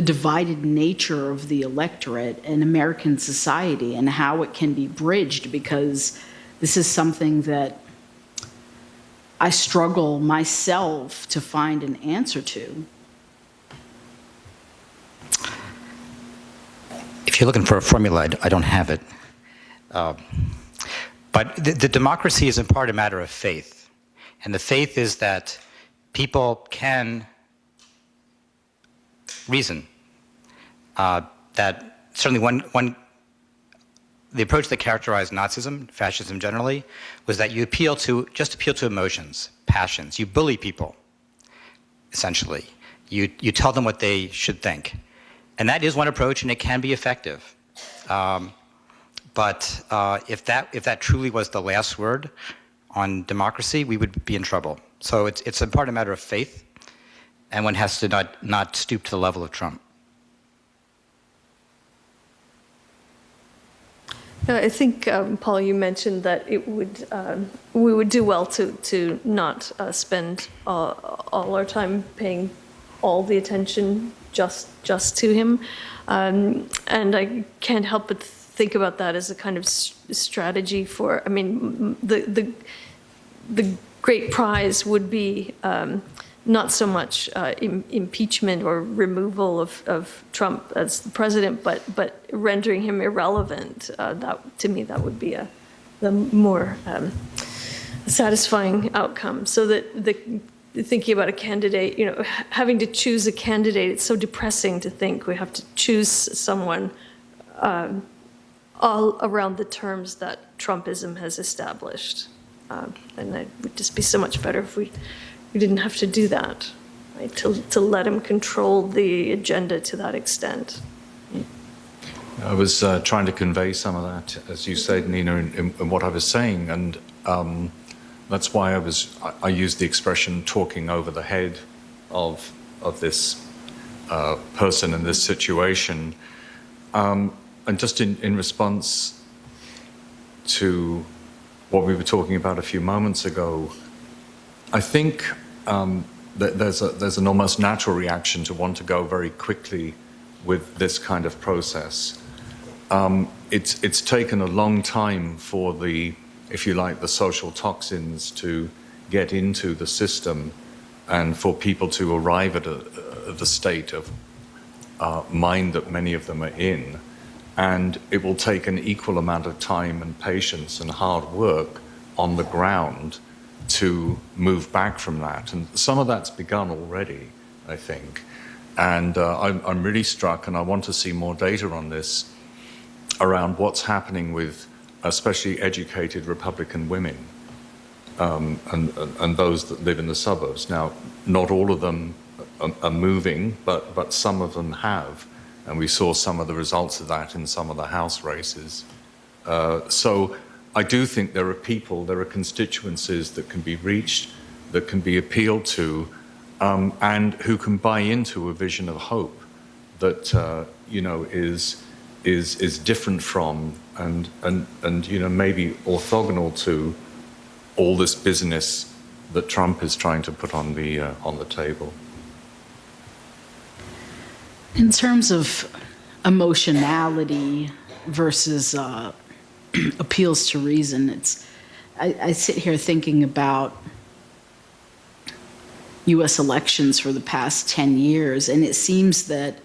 divided nature of the electorate in American society and how it can be bridged, because this is something that I struggle myself to find an answer to. If you're looking for a formula, I don't have it. But the democracy is in part a matter of faith. And the faith is that people can reason. That certainly the approach that characterized Nazism, fascism generally, was that you just appeal to emotions, passions. You bully people, essentially. You tell them what they should think. And that is one approach, and it can be effective. But if that truly was the last word on democracy, we would be in trouble. So it's in part a matter of faith, and one has to not stoop to the level of Trump. I think, Paul, you mentioned that we would do well to not spend all our time paying all the attention just to him. And I can't help but think about that as a kind of strategy for, I mean, the great prize would be not so much impeachment or removal of Trump as the president, but rendering him irrelevant. To me, that would be the more satisfying outcome. So that thinking about a candidate, having to choose a candidate, it's so depressing to think we have to choose someone all around the terms that Trumpism has established. And it would just be so much better if we didn't have to do that, right? To let him control the agenda to that extent. I was trying to convey some of that, as you said, Nina, in what I was saying, and that's why I used the expression "talking over the head" of this person in this situation, and just in response to what we were talking about a few moments ago. I think that there's an almost natural reaction to want to go very quickly with this kind of process. It's taken a long time for if you like, the social toxins to get into the system and for people to arrive at the state of mind that many of them are in. And it will take an equal amount of time and patience and hard work on the ground to move back from that. And some of that's begun already, I think. And I'm really struck, and I want to see more data on this, around what's happening with especially educated Republican women and those that live in the suburbs. Now, not all of them are moving, but some of them have. And we saw some of the results of that in some of the House races. So I do think there are constituencies that can be reached, that can be appealed to, and who can buy into a vision of hope that is different from and maybe orthogonal to all this business that Trump is trying to put on the table. In terms of emotionality versus appeals to reason, I sit here thinking about U.S. elections for the past 10 years, and it seems that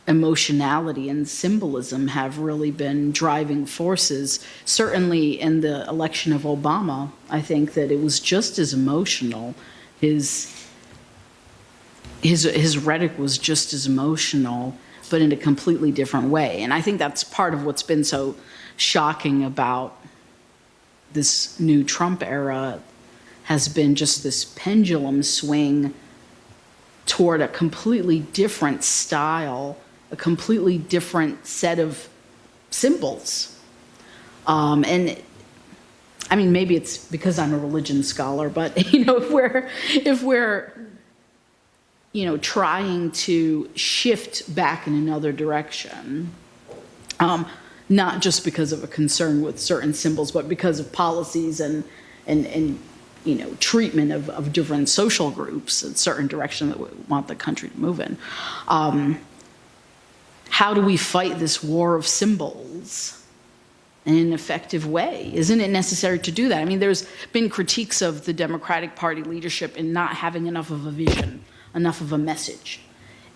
emotionality and symbolism have really been driving forces. Certainly in the election of Obama, I think that it was just as emotional. His rhetoric was just as emotional, but in a completely different way. And I think that's part of what's been so shocking about this new Trump era has been just this pendulum swing toward a completely different style, a completely different set of symbols. And I mean, maybe it's because I'm a religion scholar, but if we're trying to shift back in another direction, not just because of a concern with certain symbols, but because of policies and treatment of different social groups, a certain direction that we want the country to move in. How do we fight this war of symbols in an effective way? Isn't it necessary to do that? I mean, there's been critiques of the Democratic Party leadership in not having enough of a vision, enough of a message.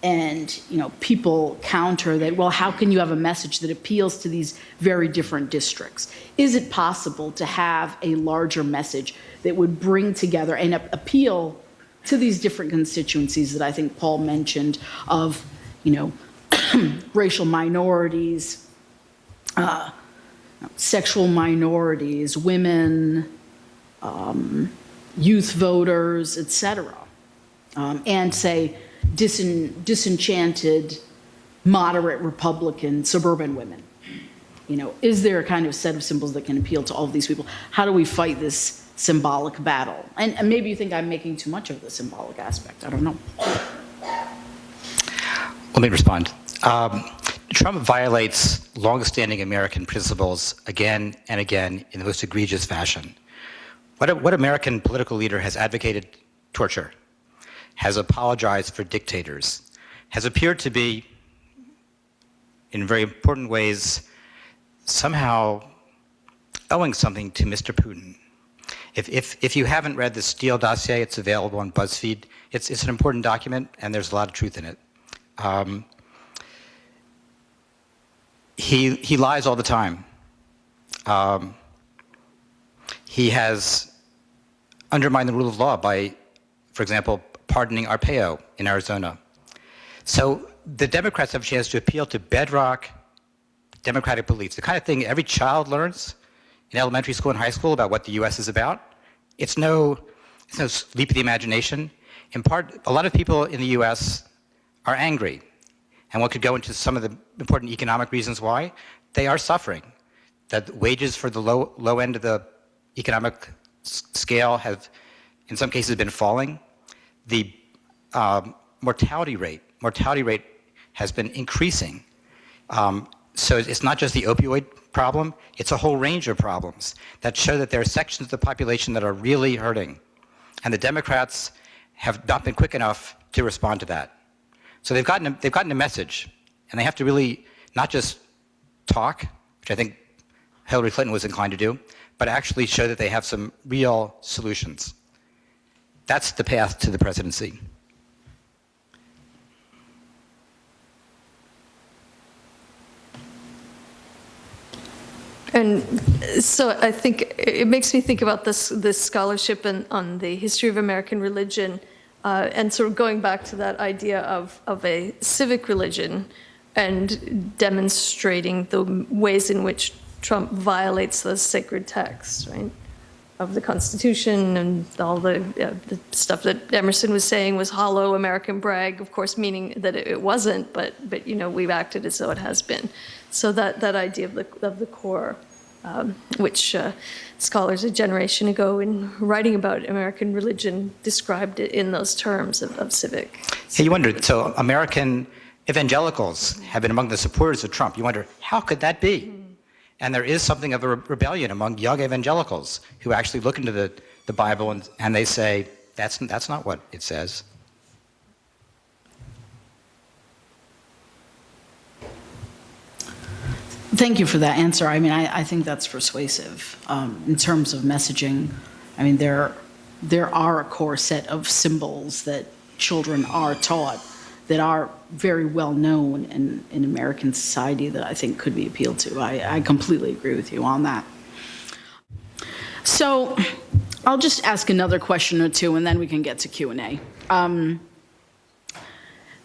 And people counter that, well, how can you have a message that appeals to these very different districts? Is it possible to have a larger message that would bring together and appeal to these different constituencies that I think Paul mentioned of, racial minorities, sexual minorities, women, youth voters, et cetera, and say, disenchanted, moderate Republican suburban women. Is there a kind of set of symbols that can appeal to all of these people? How do we fight this symbolic battle? And maybe you think I'm making too much of the symbolic aspect. I don't know. Let me respond. Trump violates long-standing American principles again and again in the most egregious fashion. What American political leader has advocated torture, has apologized for dictators, has appeared to be, in very important ways, somehow owing something to Mr. Putin. If you haven't read the Steele dossier, it's available on BuzzFeed. It's an important document, and there's a lot of truth in it. He lies all the time. He has undermined the rule of law by, for example, pardoning Arpaio in Arizona. So the Democrats have a chance to appeal to bedrock democratic beliefs, the kind of thing every child learns in elementary school and high school about what the U.S. is about. It's no leap of the imagination. In part, a lot of people in the U.S. are angry. And one could go into some of the important economic reasons why. They are suffering. That wages for the low end of the economic scale have, in some cases, been falling. The mortality rate has been increasing. So it's not just the opioid problem, it's a whole range of problems that show that there are sections of the population that are really hurting. And the Democrats have not been quick enough to respond to that. So they've gotten a message, and they have to really not just talk, which I think Hillary Clinton was inclined to do, but actually show that they have some real solutions. That's the path to the presidency. And so I think it makes me think about this scholarship on the history of American religion, and sort of going back to that idea of a civic religion and demonstrating the ways in which Trump violates those sacred texts, right, of the Constitution and all the stuff that Emerson was saying was hollow American brag, of course, meaning that it wasn't, but we've acted as though it has been. So that idea of the core, which scholars a generation ago in writing about American religion described it in those terms of civic. Yeah, you wonder, so American evangelicals have been among the supporters of Trump. You wonder, how could that be? And there is something of a rebellion among young evangelicals who actually look into the the Bible and they say, that's not what it says. Thank you for that answer. I mean, I think that's persuasive in terms of messaging. I mean, there are a core set of symbols that children are taught that are very well known in American society that I think could be appealed to. I completely agree with you on that. So I'll just ask another question or two, and then we can get to Q&A.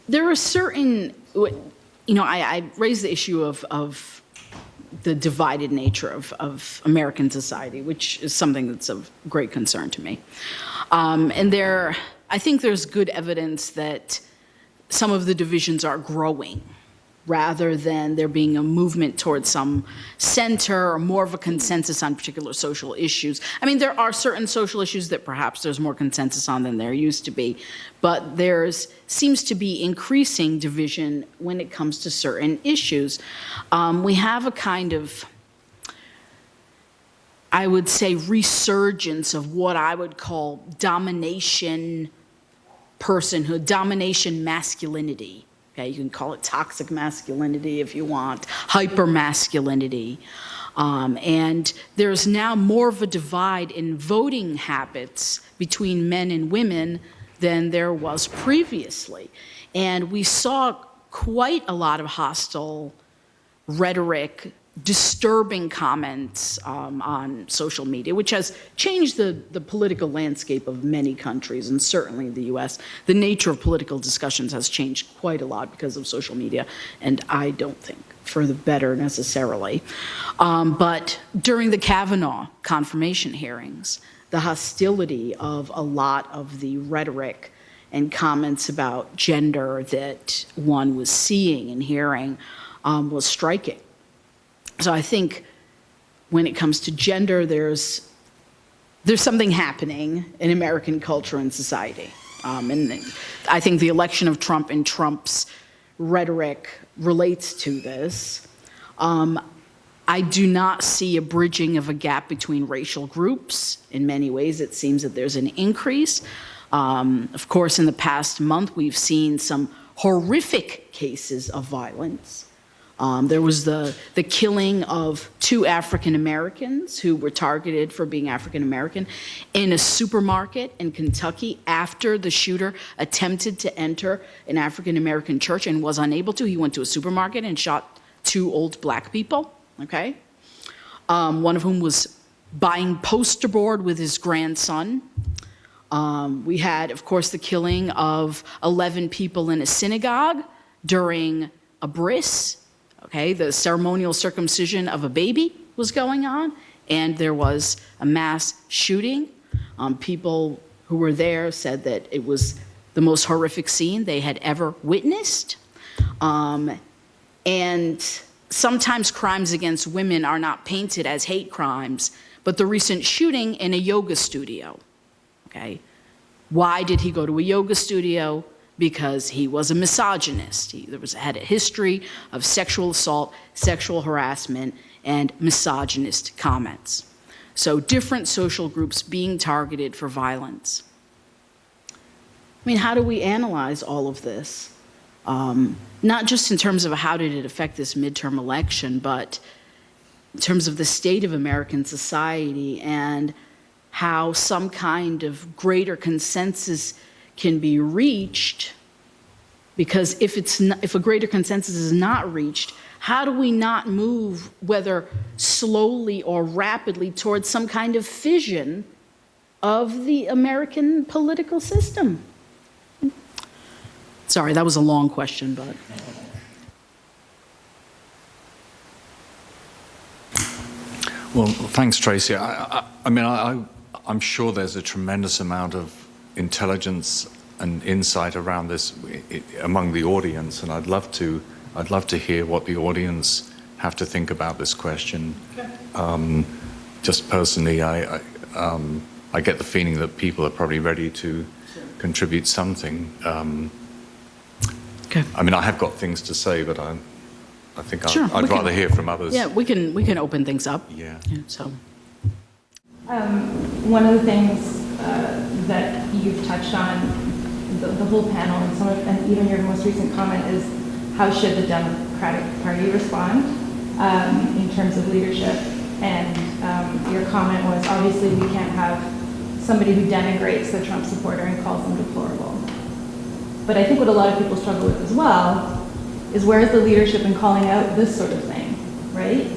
There are certain, I raised the issue of the divided nature of American society, which is something that's of great concern to me. And I think there's good evidence that some of the divisions are growing rather than there being a movement towards some center or more of a consensus on particular social issues. I mean, there are certain social issues that perhaps there's more consensus on than there used to be, but seems to be increasing division when it comes to certain issues. We have a kind of, I would say, resurgence of what I would call domination personhood, domination masculinity. Okay, you can call it toxic masculinity if you want, hypermasculinity. And there's now more of a divide in voting habits between men and women than there was previously. And we saw quite a lot of hostile rhetoric, disturbing comments on social media, which has changed the political landscape of many countries, and certainly the US. The nature of political discussions has changed quite a lot because of social media, and I don't think for the better necessarily. But during the Kavanaugh confirmation hearings, the hostility of a lot of the rhetoric and comments about gender that one was seeing and hearing was striking. So I think when it comes to gender, there's something happening in American culture and society. And I think the election of Trump and Trump's rhetoric relates to this. I do not see a bridging of a gap between racial groups. In many ways, it seems that there's an increase. Of course, in the past month, we've seen some horrific cases of violence. There was the killing of 2 African Americans who were targeted for being African American in a supermarket in Kentucky after the shooter attempted to enter an African American church and was unable to. He went to a supermarket and shot 2 old black people, okay? One of whom was buying poster board with his grandson. We had, of course, the killing of 11 people in a synagogue during a bris. Okay, the ceremonial circumcision of a baby was going on, and there was a mass shooting. People who were there said that it was the most horrific scene they had ever witnessed. And sometimes crimes against women are not painted as hate crimes, but the recent shooting in a yoga studio, okay? Why did he go to a yoga studio? Because he was a misogynist. He had a history of sexual assault, sexual harassment, and misogynist comments. So different social groups being targeted for violence. I mean, how do we analyze all of this? Not just in terms of how did it affect this midterm election, but in terms of the state of American society and how some kind of greater consensus can be reached, because if a greater consensus is not reached, how do we not move, whether slowly or rapidly, towards some kind of fission of the American political system? Sorry, that was a long question, but. Well, thanks, Tracy. I'm sure there's a tremendous amount of intelligence and insight around this among the audience, and I'd love to hear what the audience have to think about this question. Okay. Just personally, I get the feeling that people are probably ready to contribute something. Okay. I mean, I have got things to say, but I think Sure, I'd rather hear from others. Yeah, we can open things up. Yeah. So. One of the things that you've touched on, the whole panel, and even your most recent comment, is how should the Democratic Party respond in terms of leadership? And your comment was, obviously we can't have somebody who denigrates the Trump supporter and calls them deplorable. But I think what a lot of people struggle with as well is, where is the leadership in calling out this sort of thing, right?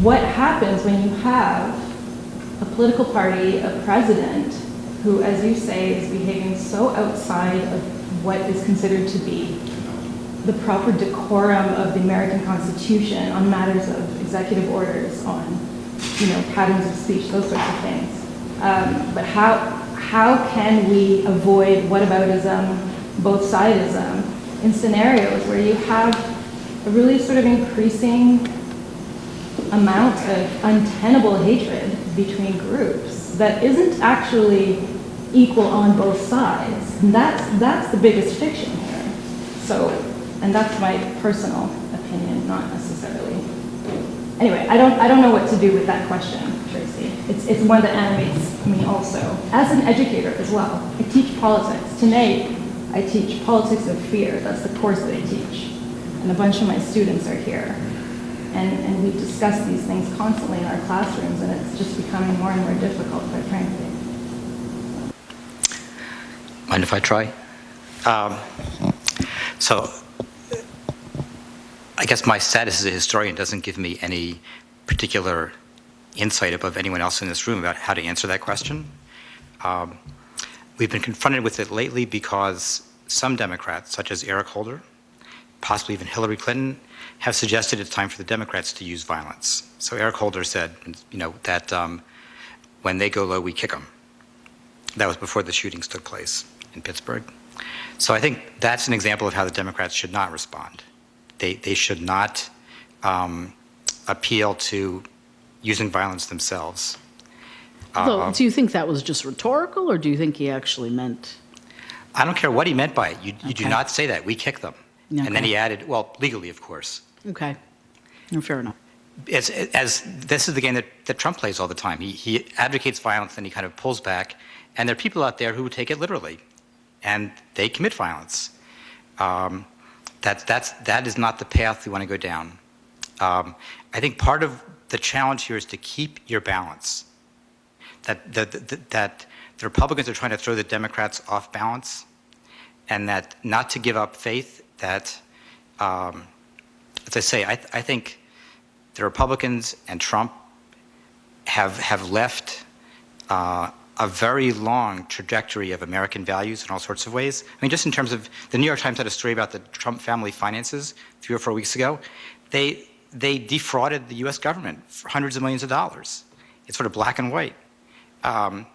What happens when you have a political party, a president, who, as you say, is behaving so outside of what is considered to be the proper decorum of the American Constitution on matters of executive orders, on, patterns of speech, those sorts of things. But how can we avoid whataboutism, both sidism, in scenarios where you have a really sort of increasing amount of untenable hatred between groups that isn't actually equal on both sides? And that's the biggest fiction here. So, and that's my personal opinion, not necessarily. Anyway, I don't know what to do with that question, Tracy. It's one that animates me also, as an educator as well. I teach politics. Tonight, I teach politics of fear. That's the course that I teach. And a bunch of my students are here. And we discuss these things constantly in our classrooms, and it's just becoming more and more difficult, quite frankly. Mind if I try? So I guess my status as a historian doesn't give me any particular insight above anyone else in this room about how to answer that question. We've been confronted with it lately because some Democrats, such as Eric Holder, possibly even Hillary Clinton, have suggested it's time for the Democrats to use violence. So Eric Holder said, that when they go low, we kick them. That was before the shootings took place in Pittsburgh. So I think that's an example of how the Democrats should not respond. They should not appeal to using violence themselves. Although, do you think that was just rhetorical, or do you think he actually meant? I don't care what he meant by it. You do not say that. We kick them. Okay. And then he added, well, legally, of course. Okay, no, fair enough. As this is the game that Trump plays all the time. He advocates violence, then he kind of pulls back, and there are people out there who would take it literally, and they commit violence. That is not the path we want to go down. I think part of the challenge here is to keep your balance. That the Republicans are trying to throw the Democrats off balance, and that not to give up faith that, as I say, I think the Republicans and Trump have left a very long trajectory of American values in all sorts of ways. I mean, just in terms of, the New York Times had a story about the Trump family finances 3 or 4 weeks ago. They defrauded the US government for hundreds of millions of dollars. It's sort of black and white. And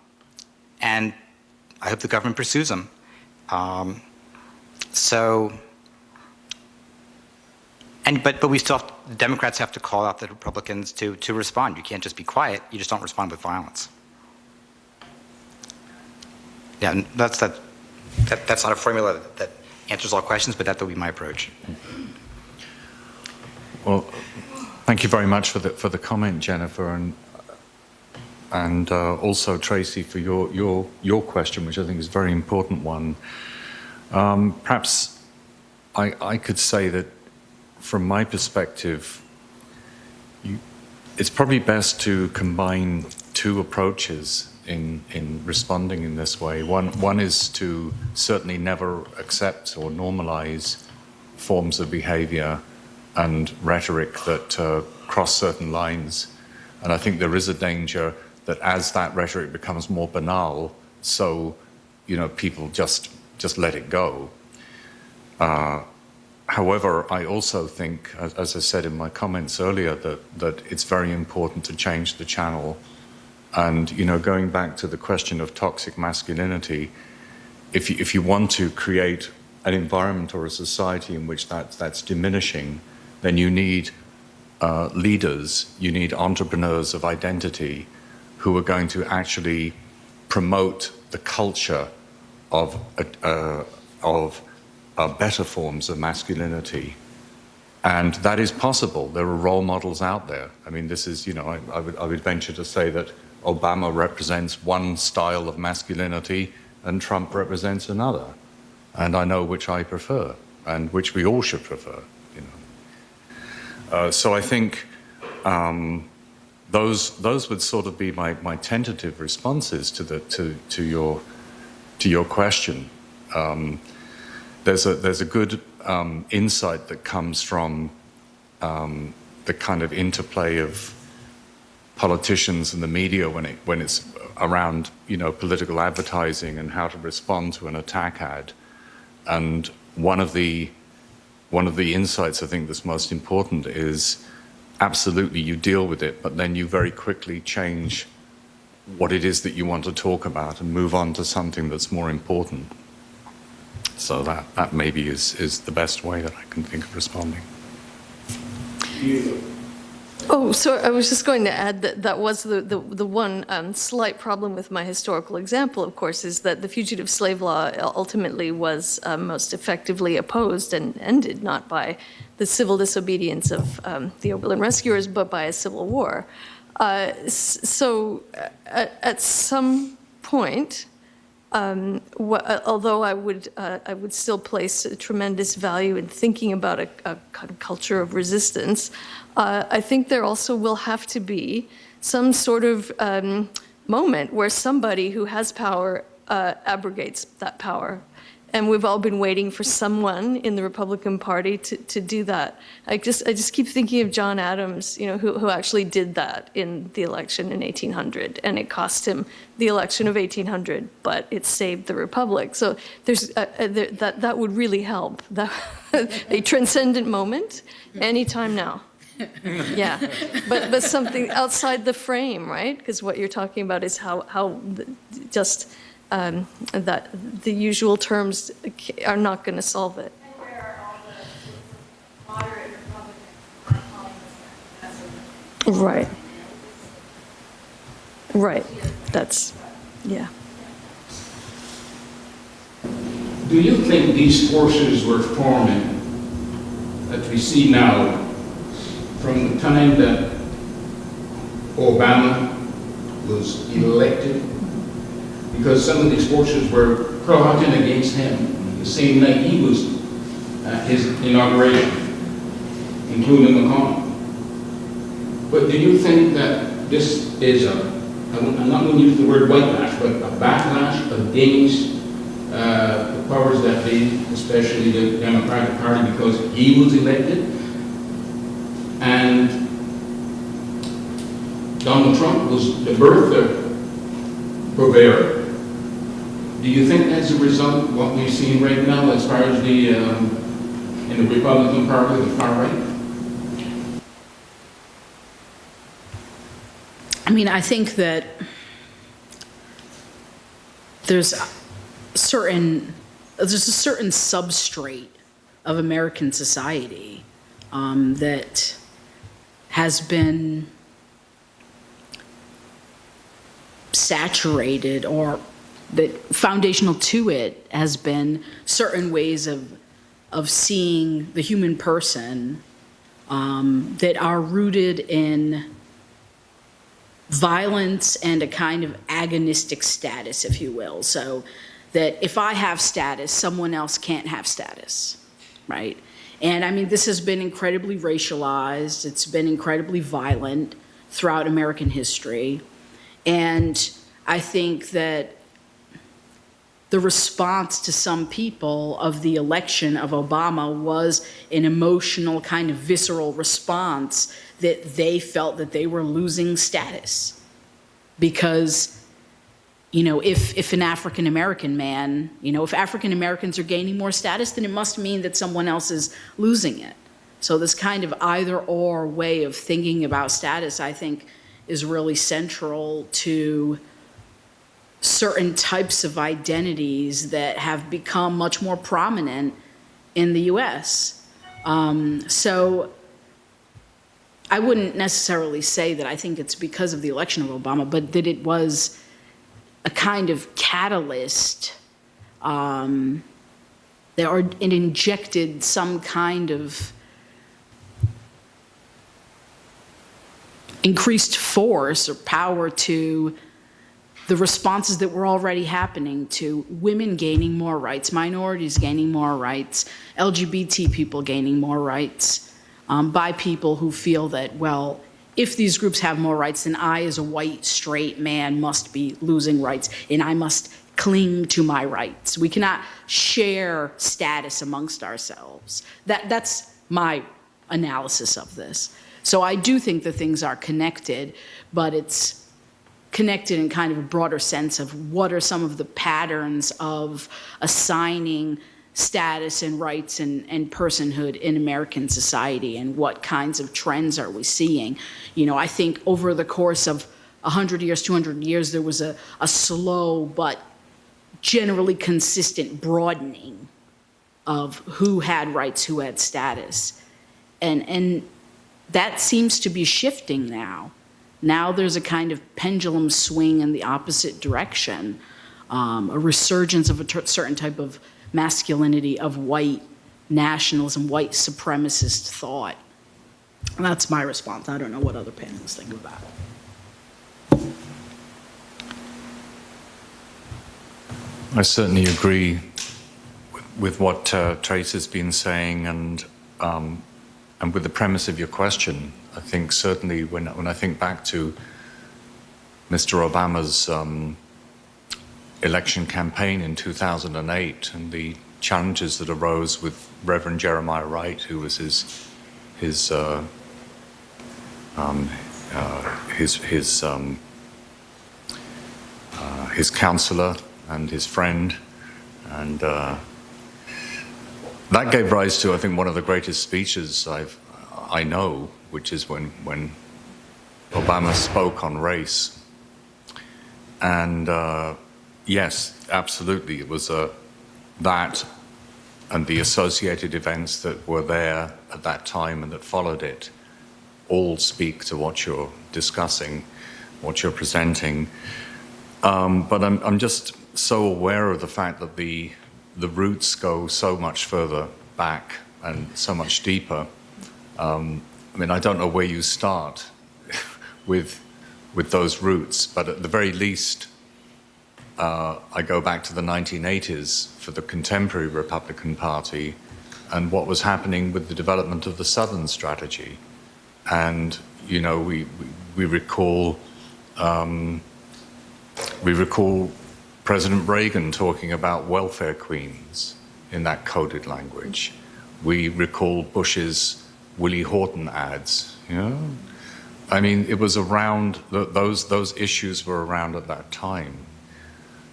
I hope the government pursues them. But we still the Democrats have to call out the Republicans to respond. You can't just be quiet. You just don't respond with violence. Yeah, and that's not a formula that answers all questions, but that would be my approach. Well, thank you very much for the comment, Jennifer, and also Tracy for your question, which I think is a very important one. Perhaps I could say that from my perspective, it's probably best to combine two approaches in responding in this way. One is to certainly never accept or normalize forms of behavior and rhetoric that cross certain lines. And I think there is a danger that as that rhetoric becomes more banal, so people just let it go. However, I also think, as I said in my comments earlier, that it's very important to change the channel. And going back to the question of toxic masculinity, if you want to create an environment or a society in which that's diminishing, then you need leaders, you need entrepreneurs of identity who are going to actually promote the culture of better forms of masculinity. And that is possible. There are role models out there. I mean, this is, you know, I would venture to say that Obama represents one style of masculinity and Trump represents another. And I know which I prefer and which we all should prefer, you know. So I think those would sort of be my tentative responses to your question. There's a good insight that comes from the kind of interplay of politicians and the media when it's around, you know, political advertising and how to respond to an attack ad. And one of the insights I think that's most important is absolutely you deal with it, but then you very quickly change what it is that you want to talk about and move on to something that's more important. So that maybe is the best way that I can think of responding. Oh, so I was just going to add that that was the one slight problem with my historical example, of course, is that the fugitive slave law ultimately was most effectively opposed and ended not by the civil disobedience of the Oberlin rescuers, but by a civil war. So at some point, although I would still place a tremendous value in thinking about a kind of culture of resistance, I think there also will have to be some sort of moment where somebody who has power abrogates that power. And we've all been waiting for someone in the Republican Party to do that. I just keep thinking of John Adams, you know, who actually did that in the election in 1800, and it cost him the election of 1800, but it saved the Republic. So there's that would really help. That a transcendent moment, anytime now. Yeah, but something outside the frame, right? Because what you're talking about is how just. That the usual terms are not going to solve it. And where are all the moderate Republicans? Right. Right. That's, yeah. Do you think these forces were forming that we see now from the time that Obama was elected? Because some of these forces were plotting against him the same night he was at his inauguration, including McConnell. But do you think that this is I'm not going to use the word whitewash, but a backlash against the powers that be, especially the Democratic Party, because he was elected? And Donald Trump was the birther purveyor. Do you think as a result what we've seen right now as far as the in the Republican Party, the far right? I mean, I think that there's a certain substrate of American society that has been saturated, or that foundational to it has been certain ways of seeing the human person that are rooted in violence and a kind of agonistic status, if you will. So that if I have status, someone else can't have status, right? And I mean, this has been incredibly racialized. It's been incredibly violent throughout American history. And I think that the response to some people of the election of Obama was an emotional, kind of visceral response that they felt that they were losing status. Because, you know, if an African-American man, you know, if African-Americans are gaining more status, then it must mean that someone else is losing it. So this kind of either-or way of thinking about status, I think, is really central to certain types of identities that have become much more prominent in the US. So I wouldn't necessarily say that I think it's because of the election of Obama, but that it was a kind of catalyst it injected some kind of increased force or power to the responses that were already happening to women gaining more rights, minorities gaining more rights, LGBT people gaining more rights, by people who feel that, well, if these groups have more rights, then I, as a white, straight man, must be losing rights, and I must cling to my rights. We cannot share status amongst ourselves. That's my analysis of this. So I do think that things are connected, but it's connected in kind of a broader sense of what are some of the patterns of assigning status and rights and personhood in American society, and what kinds of trends are we seeing. You know, I think over the course of 100 years, 200 years, there was a slow but generally consistent broadening of who had rights, who had status. And that seems to be shifting now. Now there's a kind of pendulum swing in the opposite direction, a resurgence of a certain type of masculinity, of white nationalism, white supremacist thought. And that's my response. I don't know what other panelists think about it. I certainly agree with what Tracy's been saying, and with the premise of your question. I think certainly when I think back to Mr. Obama's election campaign in 2008 and the challenges that arose with Reverend Jeremiah Wright, who was his counselor and his friend, and that gave rise to, I think, one of the greatest speeches I know, which is when Obama spoke on race. And yes, absolutely, it was that and the associated events that were there at that time and that followed it all speak to what you're discussing, what you're presenting. But I'm just so aware of the fact that the roots go so much further back and so much deeper. I mean, I don't know where you start with those roots, but at the very least, I go back to the 1980s for the contemporary Republican Party and what was happening with the development of the Southern strategy. And, you know, we recall President Reagan talking about welfare queens in that coded language. We recall Bush's Willie Horton ads, you know? I mean, it was around, those issues were around at that time.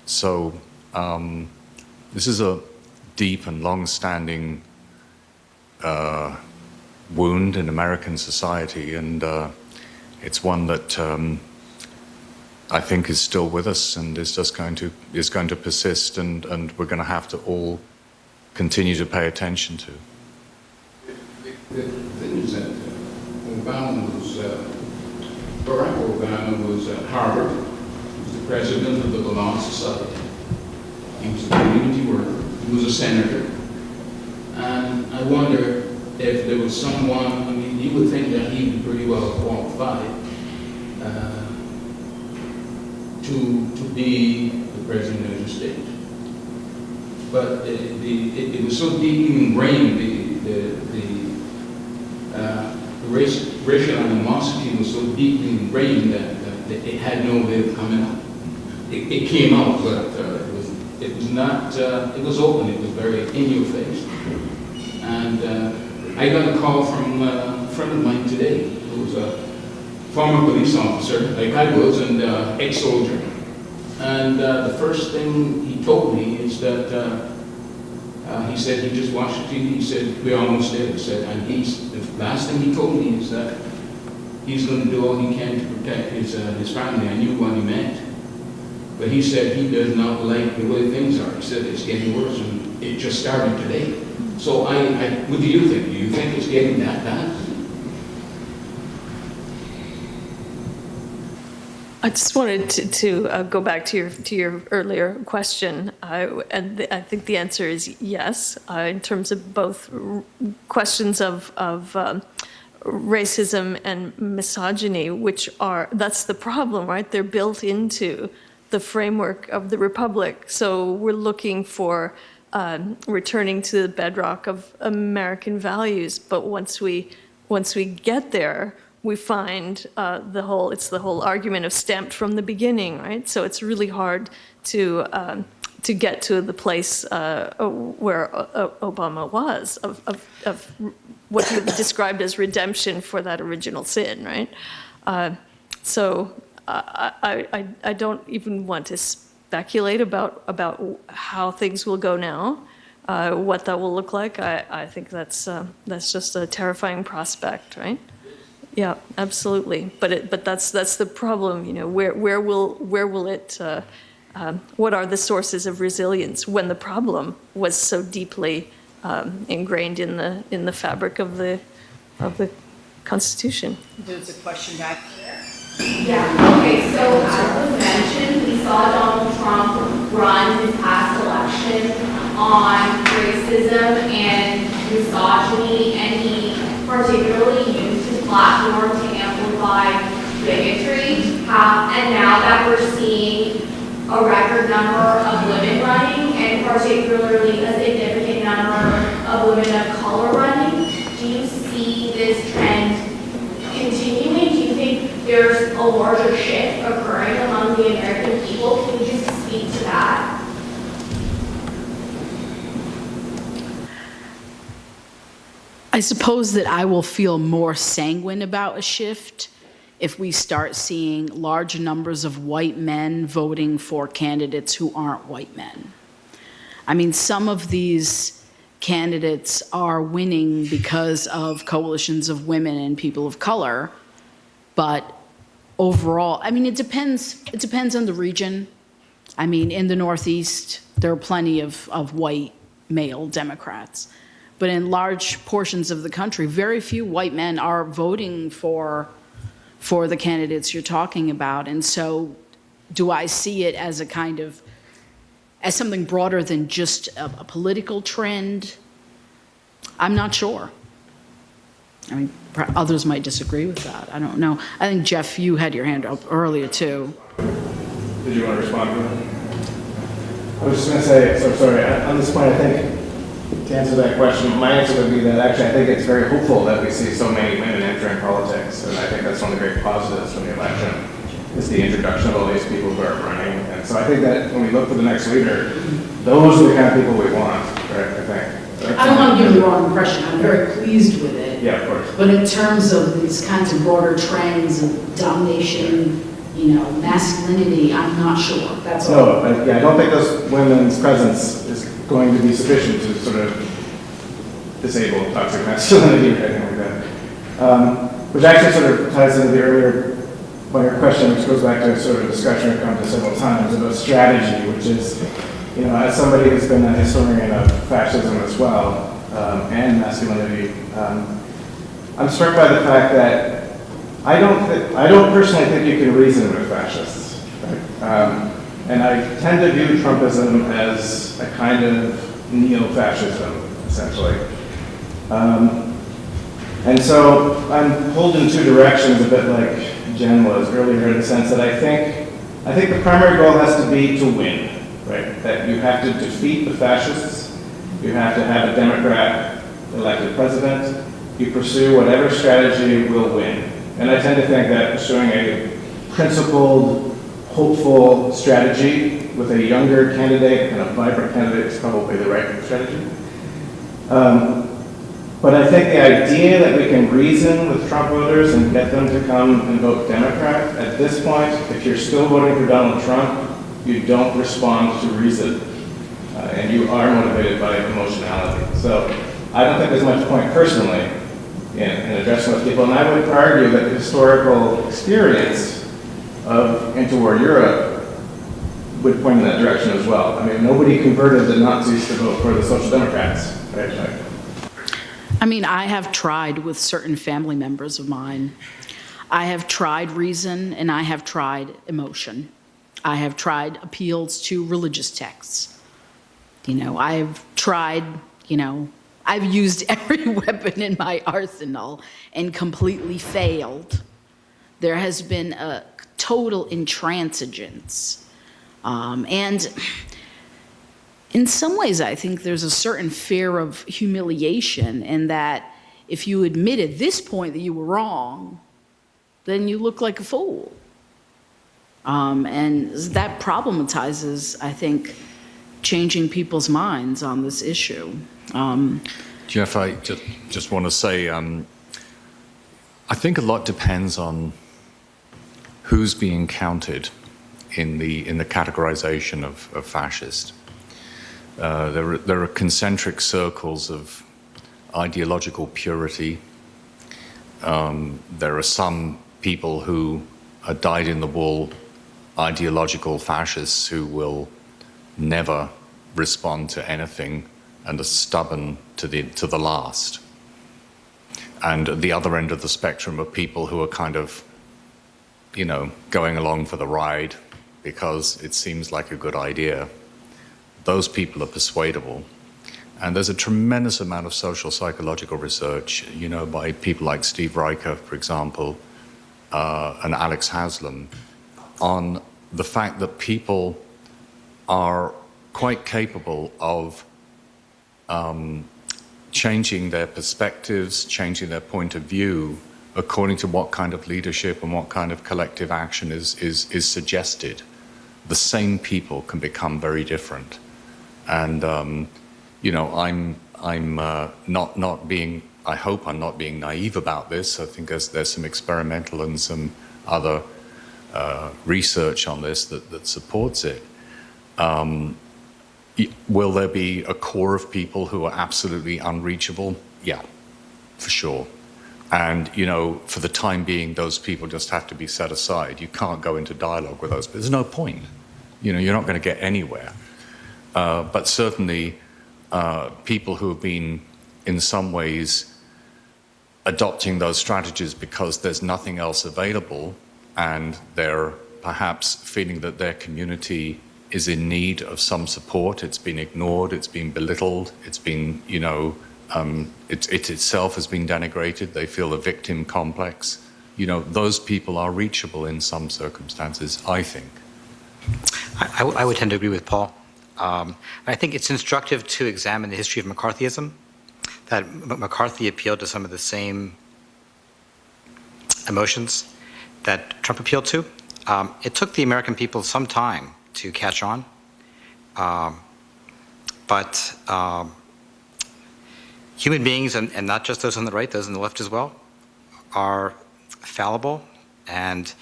So this is a deep and long-standing wound in American society, and it's one that I think is still with us and is just going to persist, and we're going to have to all continue to pay attention to. The thing is that Barack Obama was at Harvard. He was the president of the Lemos Society. He was a community worker. He was a senator. And I wonder if there was someone, I mean, you would think that he would be pretty well qualified to be the president of the state. But it was so deeply ingrained, racial animosity was so deeply ingrained that it had no way of coming out. It came out, but it was not, it was open, it was very in your face. And I got a call from a friend of mine today, who was a former police officer, like I was, and ex-soldier. And the first thing he told me is that he said he just watched the TV. He said, we're almost there. He said, and the last thing he told me is that he's going to do all he can to protect his family. I knew what he meant. But he said he does not like the way things are. He said it's getting worse, and it just started today. So what do you think? Do you think it's getting that bad? I just wanted to go back to your earlier question, and I think the answer is yes, in terms of both questions of racism and misogyny, that's the problem, right? They're built into the framework of the Republic. So we're looking for returning to the bedrock of American values. But once we get there, we find it's the whole argument of stamped from the beginning, right? So it's really hard to get to the place where Obama was, of what you described as redemption for that original sin, right? So I don't even want to speculate about how things will go now, what that will look like. I think that's just a terrifying prospect, right? Yeah, absolutely. But that's the problem. You know, where will it? What are the sources of resilience when the problem was so deeply ingrained in the fabric of the Constitution? There's a question back there. Yeah, okay, so as was mentioned, we saw Donald Trump run his past election on racism and misogyny, and he particularly used his platform to amplify bigotry. And now that we're seeing a record number of women running, and particularly a significant number of women of color running, do you see this trend continuing? Do you think there's a larger shift occurring among the American people? Can you just speak to that? I suppose that I will feel more sanguine about a shift if we start seeing large numbers of white men voting for candidates who aren't white men. I mean, some of these candidates are winning because of coalitions of women and people of color, but overall, I mean, it depends on the region. I mean, in the Northeast, there are plenty of white male Democrats. But in large portions of the country, very few white men are voting for the candidates you're talking about. And so do I see it as as something broader than just a political trend? I'm not sure. I mean, others might disagree with that. I don't know. I think, Jeff, you had your hand up earlier, too. Did you want to respond to that? I was just going to say, so sorry, on this point, I think, to answer that question, my answer would be that actually I think it's very hopeful that we see so many women entering politics, and I think that's one of the great positives from the election, is the introduction of all these people who are running. And so I think that when we look for the next leader, those are the kind of people we want, right, I think. I don't want to give the wrong impression. I'm very pleased with it. Yeah, of course. But in terms of these kinds of broader trends of domination, masculinity, I'm not sure. That's all. No, I don't think this women's presence is going to be sufficient to sort of disable toxic masculinity or anything like that. Which actually sort of ties into the earlier part of your question, which goes back to sort of a discussion we've come to several times about strategy, which is, as somebody who's been a historian of fascism as well, and masculinity, I'm struck by the fact that I don't personally think you can reason with fascists, right? And I tend to view Trumpism as a kind of neo-fascism, essentially. And so I'm pulled in two directions, a bit like Jen was earlier, in the sense that I think the primary goal has to be to win, right? That you have to defeat the fascists, you have to have a Democrat elected president, you pursue whatever strategy will win. And I tend to think that pursuing a principled, hopeful strategy with a younger candidate and a vibrant candidate is probably the right strategy. But I think the idea that we can reason with Trump voters and get them to come and vote Democrat, at this point, if you're still voting for Donald Trump, you don't respond to reason. And you are motivated by emotionality. So I don't think there's much point personally in addressing those people. And I would argue that the historical experience of interwar Europe would point in that direction as well. I mean, nobody converted the Nazis to vote for the Social Democrats, right? I mean, I have tried with certain family members of mine. I have tried reason and I have tried emotion. I have tried appeals to religious texts. I've tried, I've used every weapon in my arsenal and completely failed. There has been a total intransigence. And in some ways, I think there's a certain fear of humiliation, and that if you admit at this point that you were wrong, then you look like a fool. And that problematizes, I think, changing people's minds on this issue. Jeff, I just want to say, I think a lot depends on who's being counted in the categorization of fascist. There are concentric circles of ideological purity. There are some people who are dyed-in-the-wool ideological fascists who will never respond to anything and are stubborn to the last. And at the other end of the spectrum are people who are kind of, going along for the ride because it seems like a good idea. Those people are persuadable. And there's a tremendous amount of social psychological research, by people like Steve Reicher, for example, and Alex Haslam, on the fact that people are quite capable of changing their perspectives, changing their point of view according to what kind of leadership and what kind of collective action is suggested. The same people can become very different. And I'm not being, I hope I'm not being naive about this. I think there's some experimental and some other research on this that supports it. Will there be a core of people who are absolutely unreachable? Yeah, for sure. And, for the time being, those people just have to be set aside. You can't go into dialogue with those. There's no point. You're not going to get anywhere. But certainly, people who have been, in some ways, adopting those strategies because there's nothing else available, and they're perhaps feeling that their community is in need of some support. It's been ignored, it's been belittled, it's been, it itself has been denigrated. They feel a victim complex. Those people are reachable in some circumstances, I think. I would tend to agree with Paul. I think it's instructive to examine the history of McCarthyism, that McCarthy appealed to some of the same emotions that Trump appealed to. It took the American people some time to catch on, but human beings, and not just those on the right, those on the left as well, are fallible and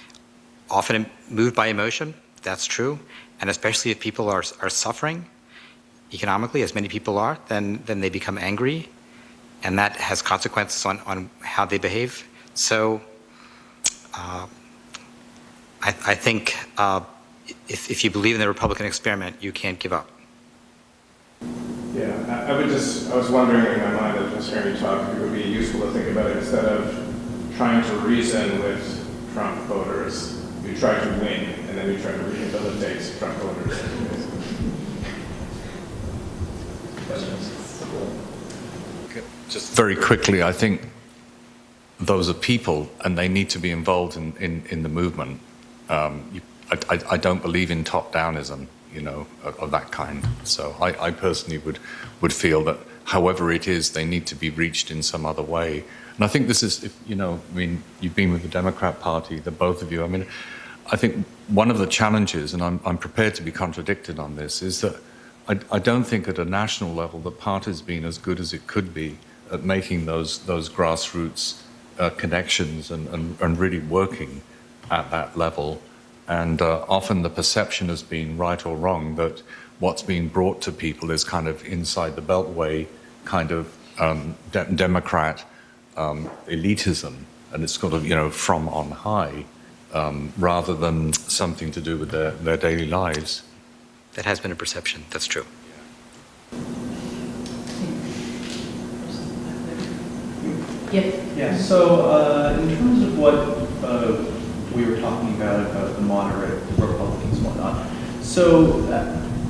often moved by emotion. That's true. And especially if people are suffering economically, as many people are, then they become angry, and that has consequences on how they behave. So I think if you believe in the Republican experiment, you can't give up. Yeah, I was wondering in my mind, as I was hearing you talk, if it would be useful to think about it instead of trying to reason with Trump voters. We try to win, and then we try to rehabilitate Trump voters. Just very quickly, I think those are people, and they need to be involved in the movement. I don't believe in top-downism, of that kind. So I personally would feel that however it is, they need to be reached in some other way. And I think this is, you've been with the Democrat Party, the both of you. I think one of the challenges, and I'm prepared to be contradicted on this, is that I don't think at a national level the party's been as good as it could be at making those grassroots connections and really working at that level. And often the perception has been, right or wrong, that what's being brought to people is kind of inside the beltway kind of Democrat elitism, and it's sort of, from on high, rather than something to do with their daily lives. That has been a perception. That's true. Yeah, so in terms of what we were talking about the moderate Republicans and whatnot, so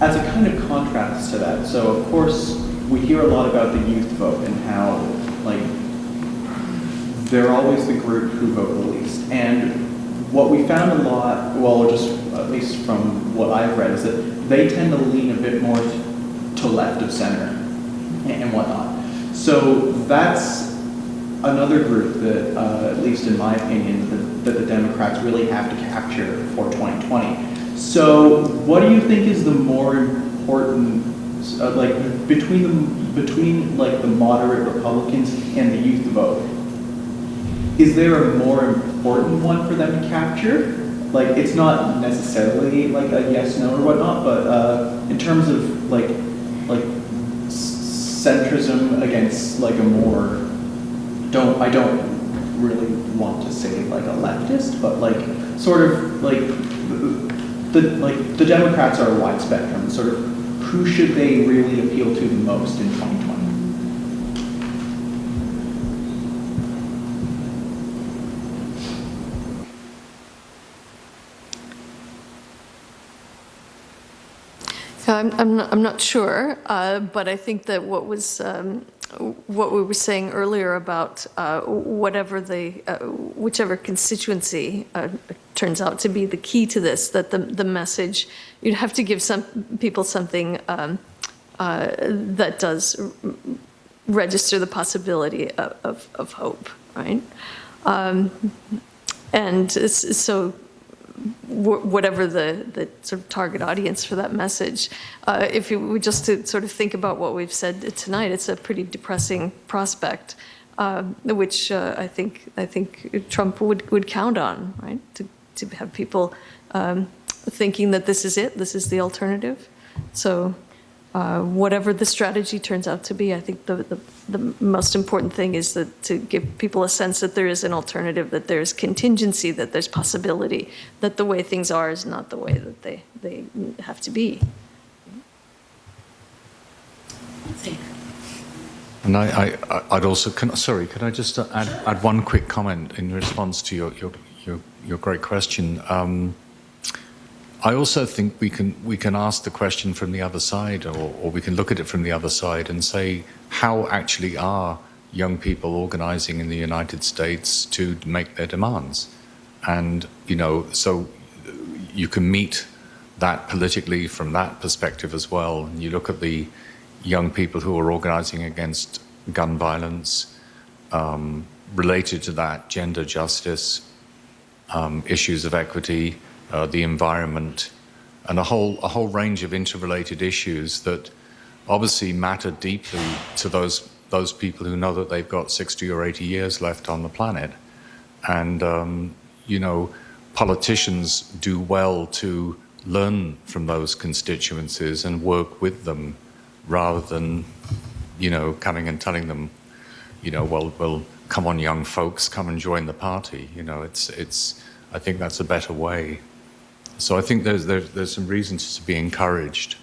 as a kind of contrast to that, so of course we hear a lot about the youth vote and how, like, they're always the group who vote the least. And what we found a lot, well, just at least from what I've read, is that they tend to lean a bit more to left of center and whatnot. So that's another group that, at least in my opinion, that the Democrats really have to capture for 2020. So what do you think is the more important, like between like the moderate Republicans and the youth vote? Is there a more important one for them to capture? Like, it's not necessarily like a yes, no, or whatnot, but in terms of like centrism against like a more, I don't really want to say like a leftist, but like sort of like the Democrats are a wide spectrum. Sort of who should they really appeal to the most in 2020? I'm not sure, but I think that what we were saying earlier about whichever constituency turns out to be the key to this, that the message, you'd have to give some people something that does register the possibility of hope, right? And so whatever the sort of target audience for that message, if you were just to sort of think about what we've said tonight, it's a pretty depressing prospect, which I think Trump would count on, right? To have people thinking that this is it, this is the alternative. So whatever the strategy turns out to be, I think the most important thing is that to give people a sense that there is an alternative, that there's contingency, that there's possibility, that the way things are is not the way that they have to be. And I'd also, could I just add one quick comment in response to your great question? I also think we can ask the question from the other side, or we can look at it from the other side and say, how actually are young people organizing in the United States to make their demands? And, so you can meet that politically from that perspective as well. And you look at the young people who are organizing against gun violence, related to that, gender justice, issues of equity, the environment, and a whole range of interrelated issues that obviously matter deeply to those people who know that they've got 60 or 80 years left on the planet. And, politicians do well to learn from those constituencies and work with them rather than, coming and telling them, well, come on, young folks, come and join the party. I think that's a better way. So I think there's some reasons to be encouraged.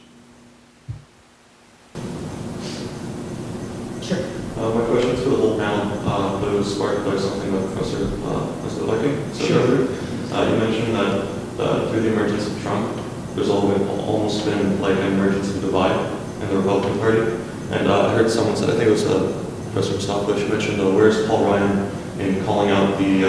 Sure. My question is for the whole panel, but it was sparked by something that Professor Nesbitt-Larking said earlier. You mentioned that through the emergence of Trump, there's almost been like an emergence of divide in the Republican Party. And I heard someone say, I think it was Professor Stockbridge mentioned, where's Paul Ryan in calling out the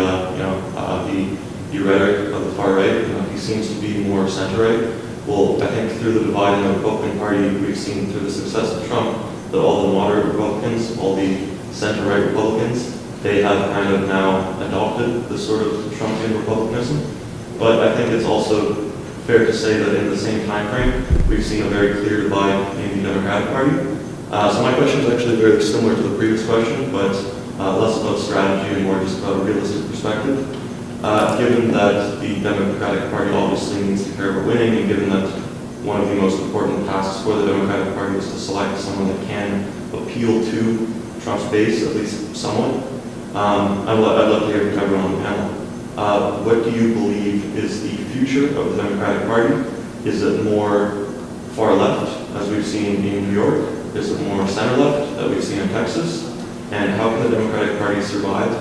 rhetoric of the far right? He seems to be more center-right. Well, I think through the divide in the Republican Party, we've seen through the success of Trump that all the moderate Republicans, all the center-right Republicans, they have kind of now adopted the sort of Trumpian Republicanism. But I think it's also fair to say that in the same time frame, we've seen a very clear divide in the Democratic Party. So my question is actually very similar to the previous question, but less about strategy and more just about a realistic perspective. Given that the Democratic Party obviously needs to care about winning, and given that one of the most important tasks for the Democratic Party is to select someone that can appeal to Trump's base, at least somewhat, I'd love to hear from everyone on the panel. What do you believe is the future of the Democratic Party? Is it more far left, as we've seen in New York? Is it more center left, that we've seen in Texas? And how can the Democratic Party survive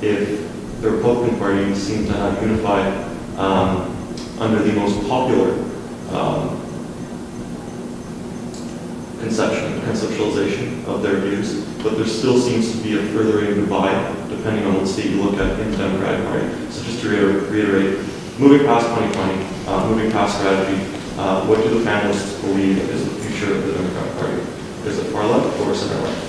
if the Republican Party seems to have unified under the most popular conceptualization of their views, but there still seems to be a furthering divide depending on what state you look at in the Democratic Party. So just to reiterate, moving past 2020, moving past strategy, what do the panelists believe is the future of the Democratic Party? Is it far left or center left?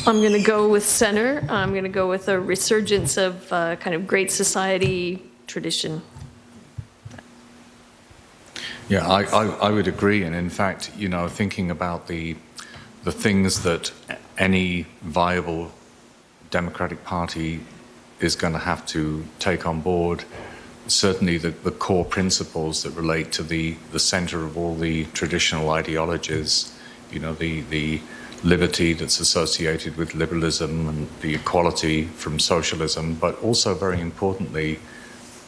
I'm going to go with center. I'm going to go with a resurgence of kind of great society tradition. Yeah, I would agree. And in fact, you know, thinking about the things that any viable Democratic Party is going to have to take on board, certainly the core principles that relate to the center of all the traditional ideologies, you know, the liberty that's associated with liberalism and the equality from socialism, but also very importantly,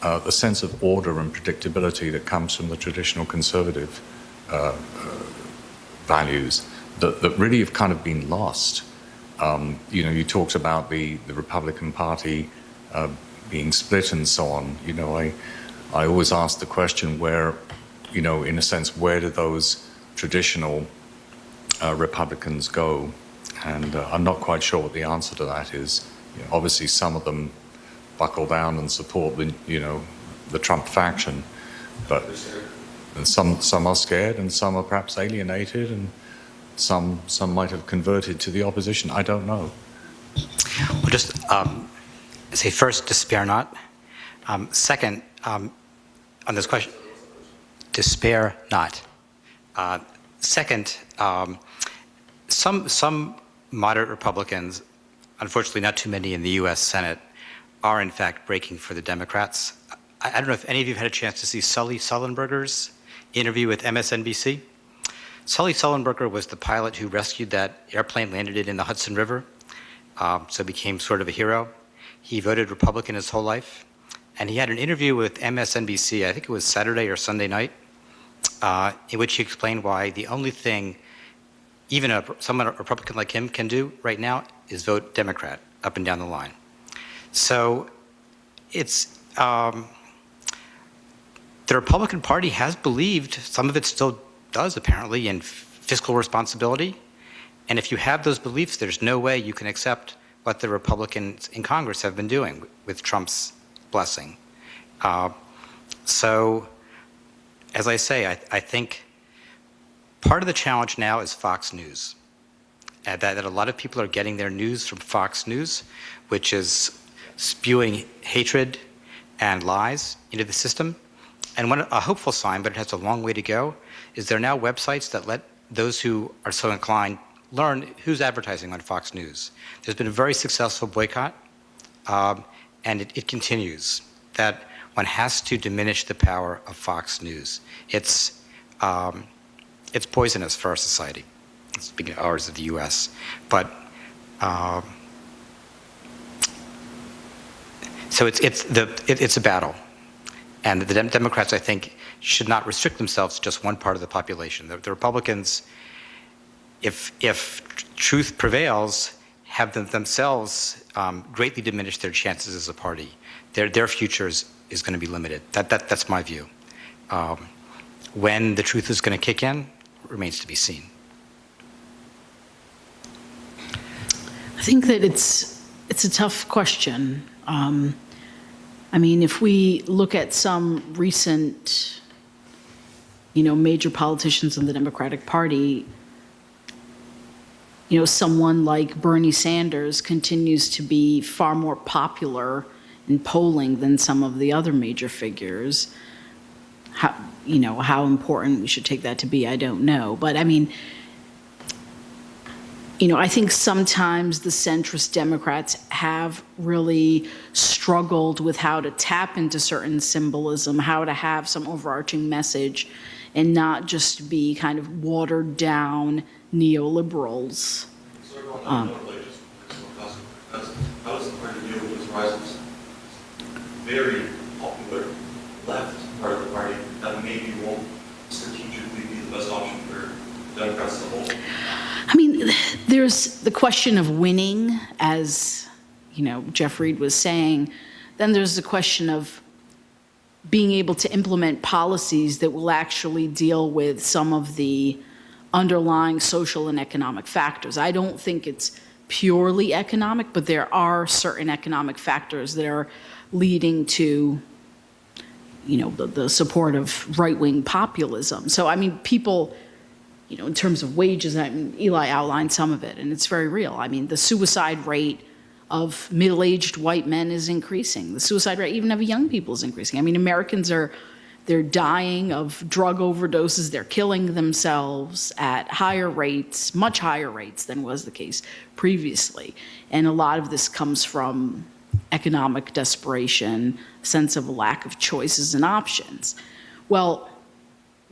the sense of order and predictability that comes from the traditional conservative values that really have kind of been lost. You know, you talked about the Republican Party being split and so on. You know, I always ask the question where, you know, in a sense, where do those traditional Republicans go? And I'm not quite sure what the answer to that is. You know, obviously, some of them buckle down and support the, you know, the Trump faction, but and some are scared, and some are perhaps alienated, and some might have converted to the opposition. I don't know. Well, just say first, despair not. Second, on this question, despair not. Second, some moderate Republicans, unfortunately not too many in the U.S. Senate, are in fact breaking for the Democrats. I don't know if any of you have had a chance to see Sully Sullenberger's interview with MSNBC. Sully Sullenberger was the pilot who rescued that airplane, landed it in the Hudson River, so became sort of a hero. He voted Republican his whole life, and he had an interview with MSNBC, I think it was Saturday or Sunday night, in which he explained why the only thing even someone a Republican like him can do right now is vote Democrat up and down the line. So it's the Republican Party has believed, some of it still does apparently, in fiscal responsibility. And if you have those beliefs, there's no way you can accept what the Republicans in Congress have been doing with Trump's blessing. So, as I say, I think part of the challenge now is Fox News. That a lot of people are getting their news from Fox News, which is spewing hatred and lies into the system. And a hopeful sign, but it has a long way to go, is there are now websites that let those who are so inclined learn who's advertising on Fox News. There's been a very successful boycott, and it continues, that one has to diminish the power of Fox News. It's poisonous for our society, speaking of ours of the U.S., but so it's a battle. And the Democrats, I think, should not restrict themselves to just one part of the population. The Republicans, if truth prevails, have themselves greatly diminish their chances as a party. Their future is going to be limited. That's my view. When the truth is going to kick in remains to be seen. I think that it's a tough question. I mean, if we look at some recent, major politicians in the Democratic Party, someone like Bernie Sanders continues to be far more popular in polling than some of the other major figures. How important we should take that to be, I don't know. But I mean, I think sometimes the centrist Democrats have really struggled with how to tap into certain symbolism, how to have some overarching message, and not just be kind of watered down neoliberals. How does the party deal with this rise of very popular left part of the party that maybe won't strategically be the best option for Democrats as a whole? I mean, there's the question of winning, as Jeff Reid was saying. Then there's the question of being able to implement policies that will actually deal with some of the underlying social and economic factors. I don't think it's purely economic, but there are certain economic factors that are leading to, you know, the support of right-wing populism. So, I mean, people, you know, in terms of wages, I mean, Eli outlined some of it, and it's very real. I mean, the suicide rate of middle-aged white men is increasing. The suicide rate even of young people is increasing. I mean, Americans they're dying of drug overdoses. They're killing themselves at higher rates, much higher rates than was the case previously. And a lot of this comes from economic desperation, sense of a lack of choices and options. Well,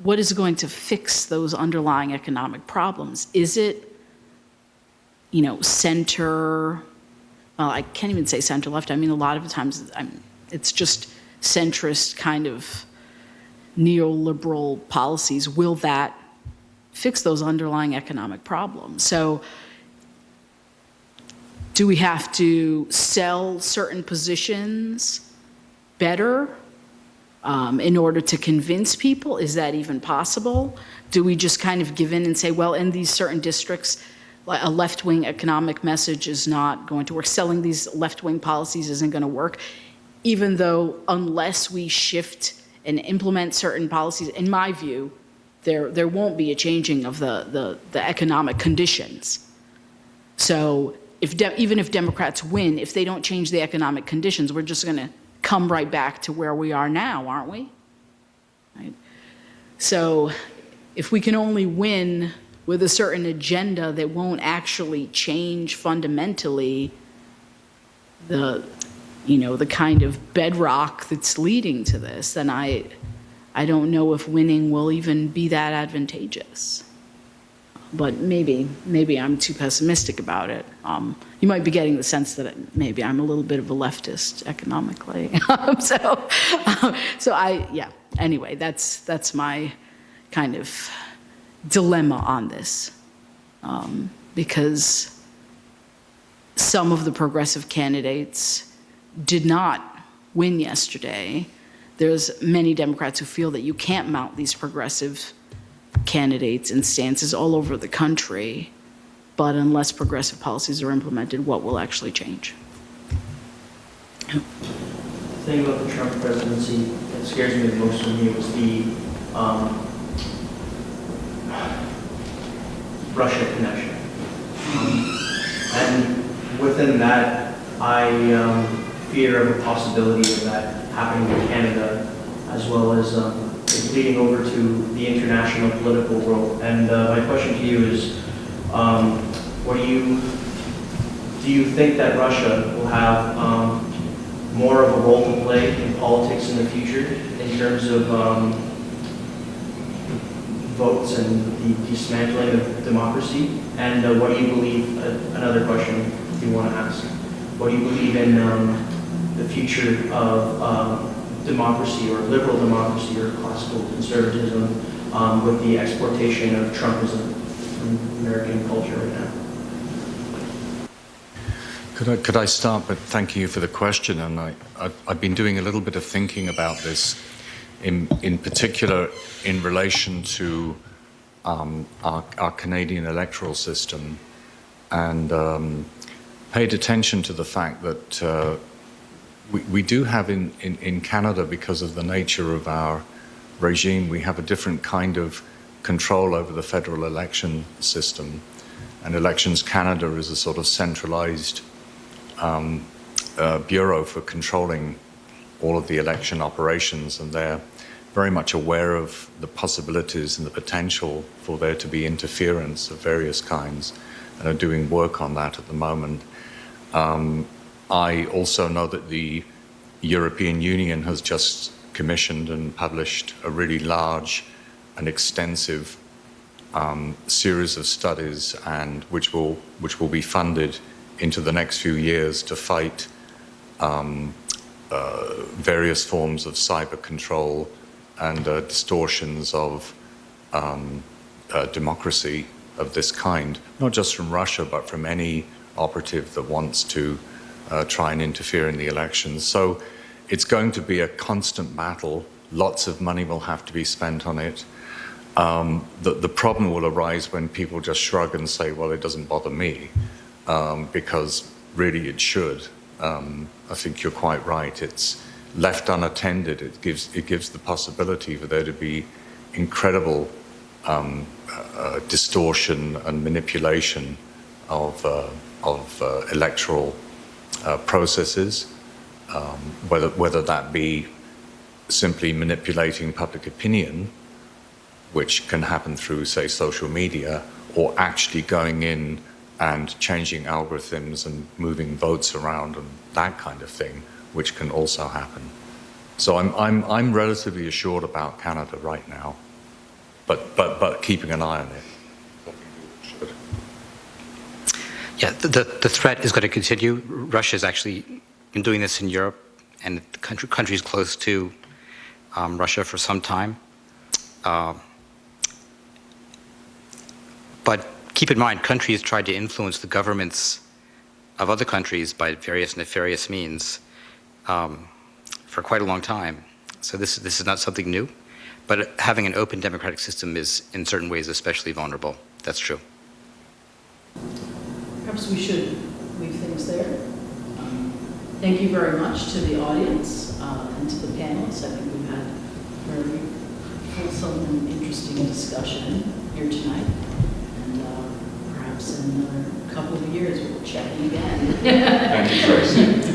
what is going to fix those underlying economic problems? Is it, you know, center, well, I can't even say center left. I mean, a lot of the times it's just centrist kind of neoliberal policies. Will that fix those underlying economic problems? So do we have to sell certain positions better in order to convince people? Is that even possible? Do we just kind of give in and say, well, in these certain districts, a left-wing economic message is not going to work. Selling these left-wing policies isn't going to work, even though unless we shift and implement certain policies, in my view, there won't be a changing of the economic conditions. So even if Democrats win, if they don't change the economic conditions, we're just going to come right back to where we are now, aren't we? Right? So if we can only win with a certain agenda that won't actually change fundamentally the kind of bedrock that's leading to this, then I don't know if winning will even be that advantageous. But maybe I'm too pessimistic about it. You might be getting the sense that maybe I'm a little bit of a leftist economically. Anyway, that's my kind of dilemma on this, because some of the progressive candidates did not win yesterday. There's many Democrats who feel that you can't mount these progressive candidates and stances all over the country, but unless progressive policies are implemented, what will actually change? The thing about the Trump presidency that scares me the most from you was the Russia connection. And within that, I fear of a possibility of that happening in Canada, as well as it bleeding over to the international political world. And my question to you is, do you think that Russia will have more of a role to play in politics in the future in terms of votes and the dismantling of democracy? And what do you believe, another question if you want to ask, what do you believe in the future of democracy or liberal democracy or classical conservatism with the exportation of Trumpism from American culture right now? Could I start? But thank you for the question. And I've been doing a little bit of thinking about this, in particular in relation to our Canadian electoral system, and paid attention to the fact that we do have in Canada, because of the nature of our regime, we have a different kind of control over the federal election system. And Elections Canada is a sort of centralized bureau for controlling all of the election operations, and they're very much aware of the possibilities and the potential for there to be interference of various kinds, and are doing work on that at the moment. I also know that the European Union has just commissioned and published a really large and extensive series of studies, and which will be funded into the next few years to fight various forms of cyber control and distortions of democracy of this kind, not just from Russia, but from any operative that wants to try and interfere in the elections. So It's going to be a constant battle. Lots of money will have to be spent on it. The problem will arise when people just shrug and say, well, it doesn't bother me, because really it should. I think you're quite right. It's left unattended. It gives the possibility for there to be incredible distortion and manipulation of electoral processes, whether that be simply manipulating public opinion, which can happen through, say, social media, or actually going in and changing algorithms and moving votes around and that kind of thing, which can also happen. So I'm relatively assured about Canada right now, but keeping an eye on it. Yeah, the threat is going to continue. Russia's actually been doing this in Europe and countries close to Russia for some time. But keep in mind, countries tried to influence the governments of other countries by various nefarious means for quite a long time. So this is not something new, but having an open democratic system is in certain ways especially vulnerable. That's true. Perhaps we should leave things there. Thank you very much to the audience and to the panelists. I think we've had a very fulsome and interesting discussion here tonight. And perhaps in another couple of years we'll check in again. Thank you, Tracy.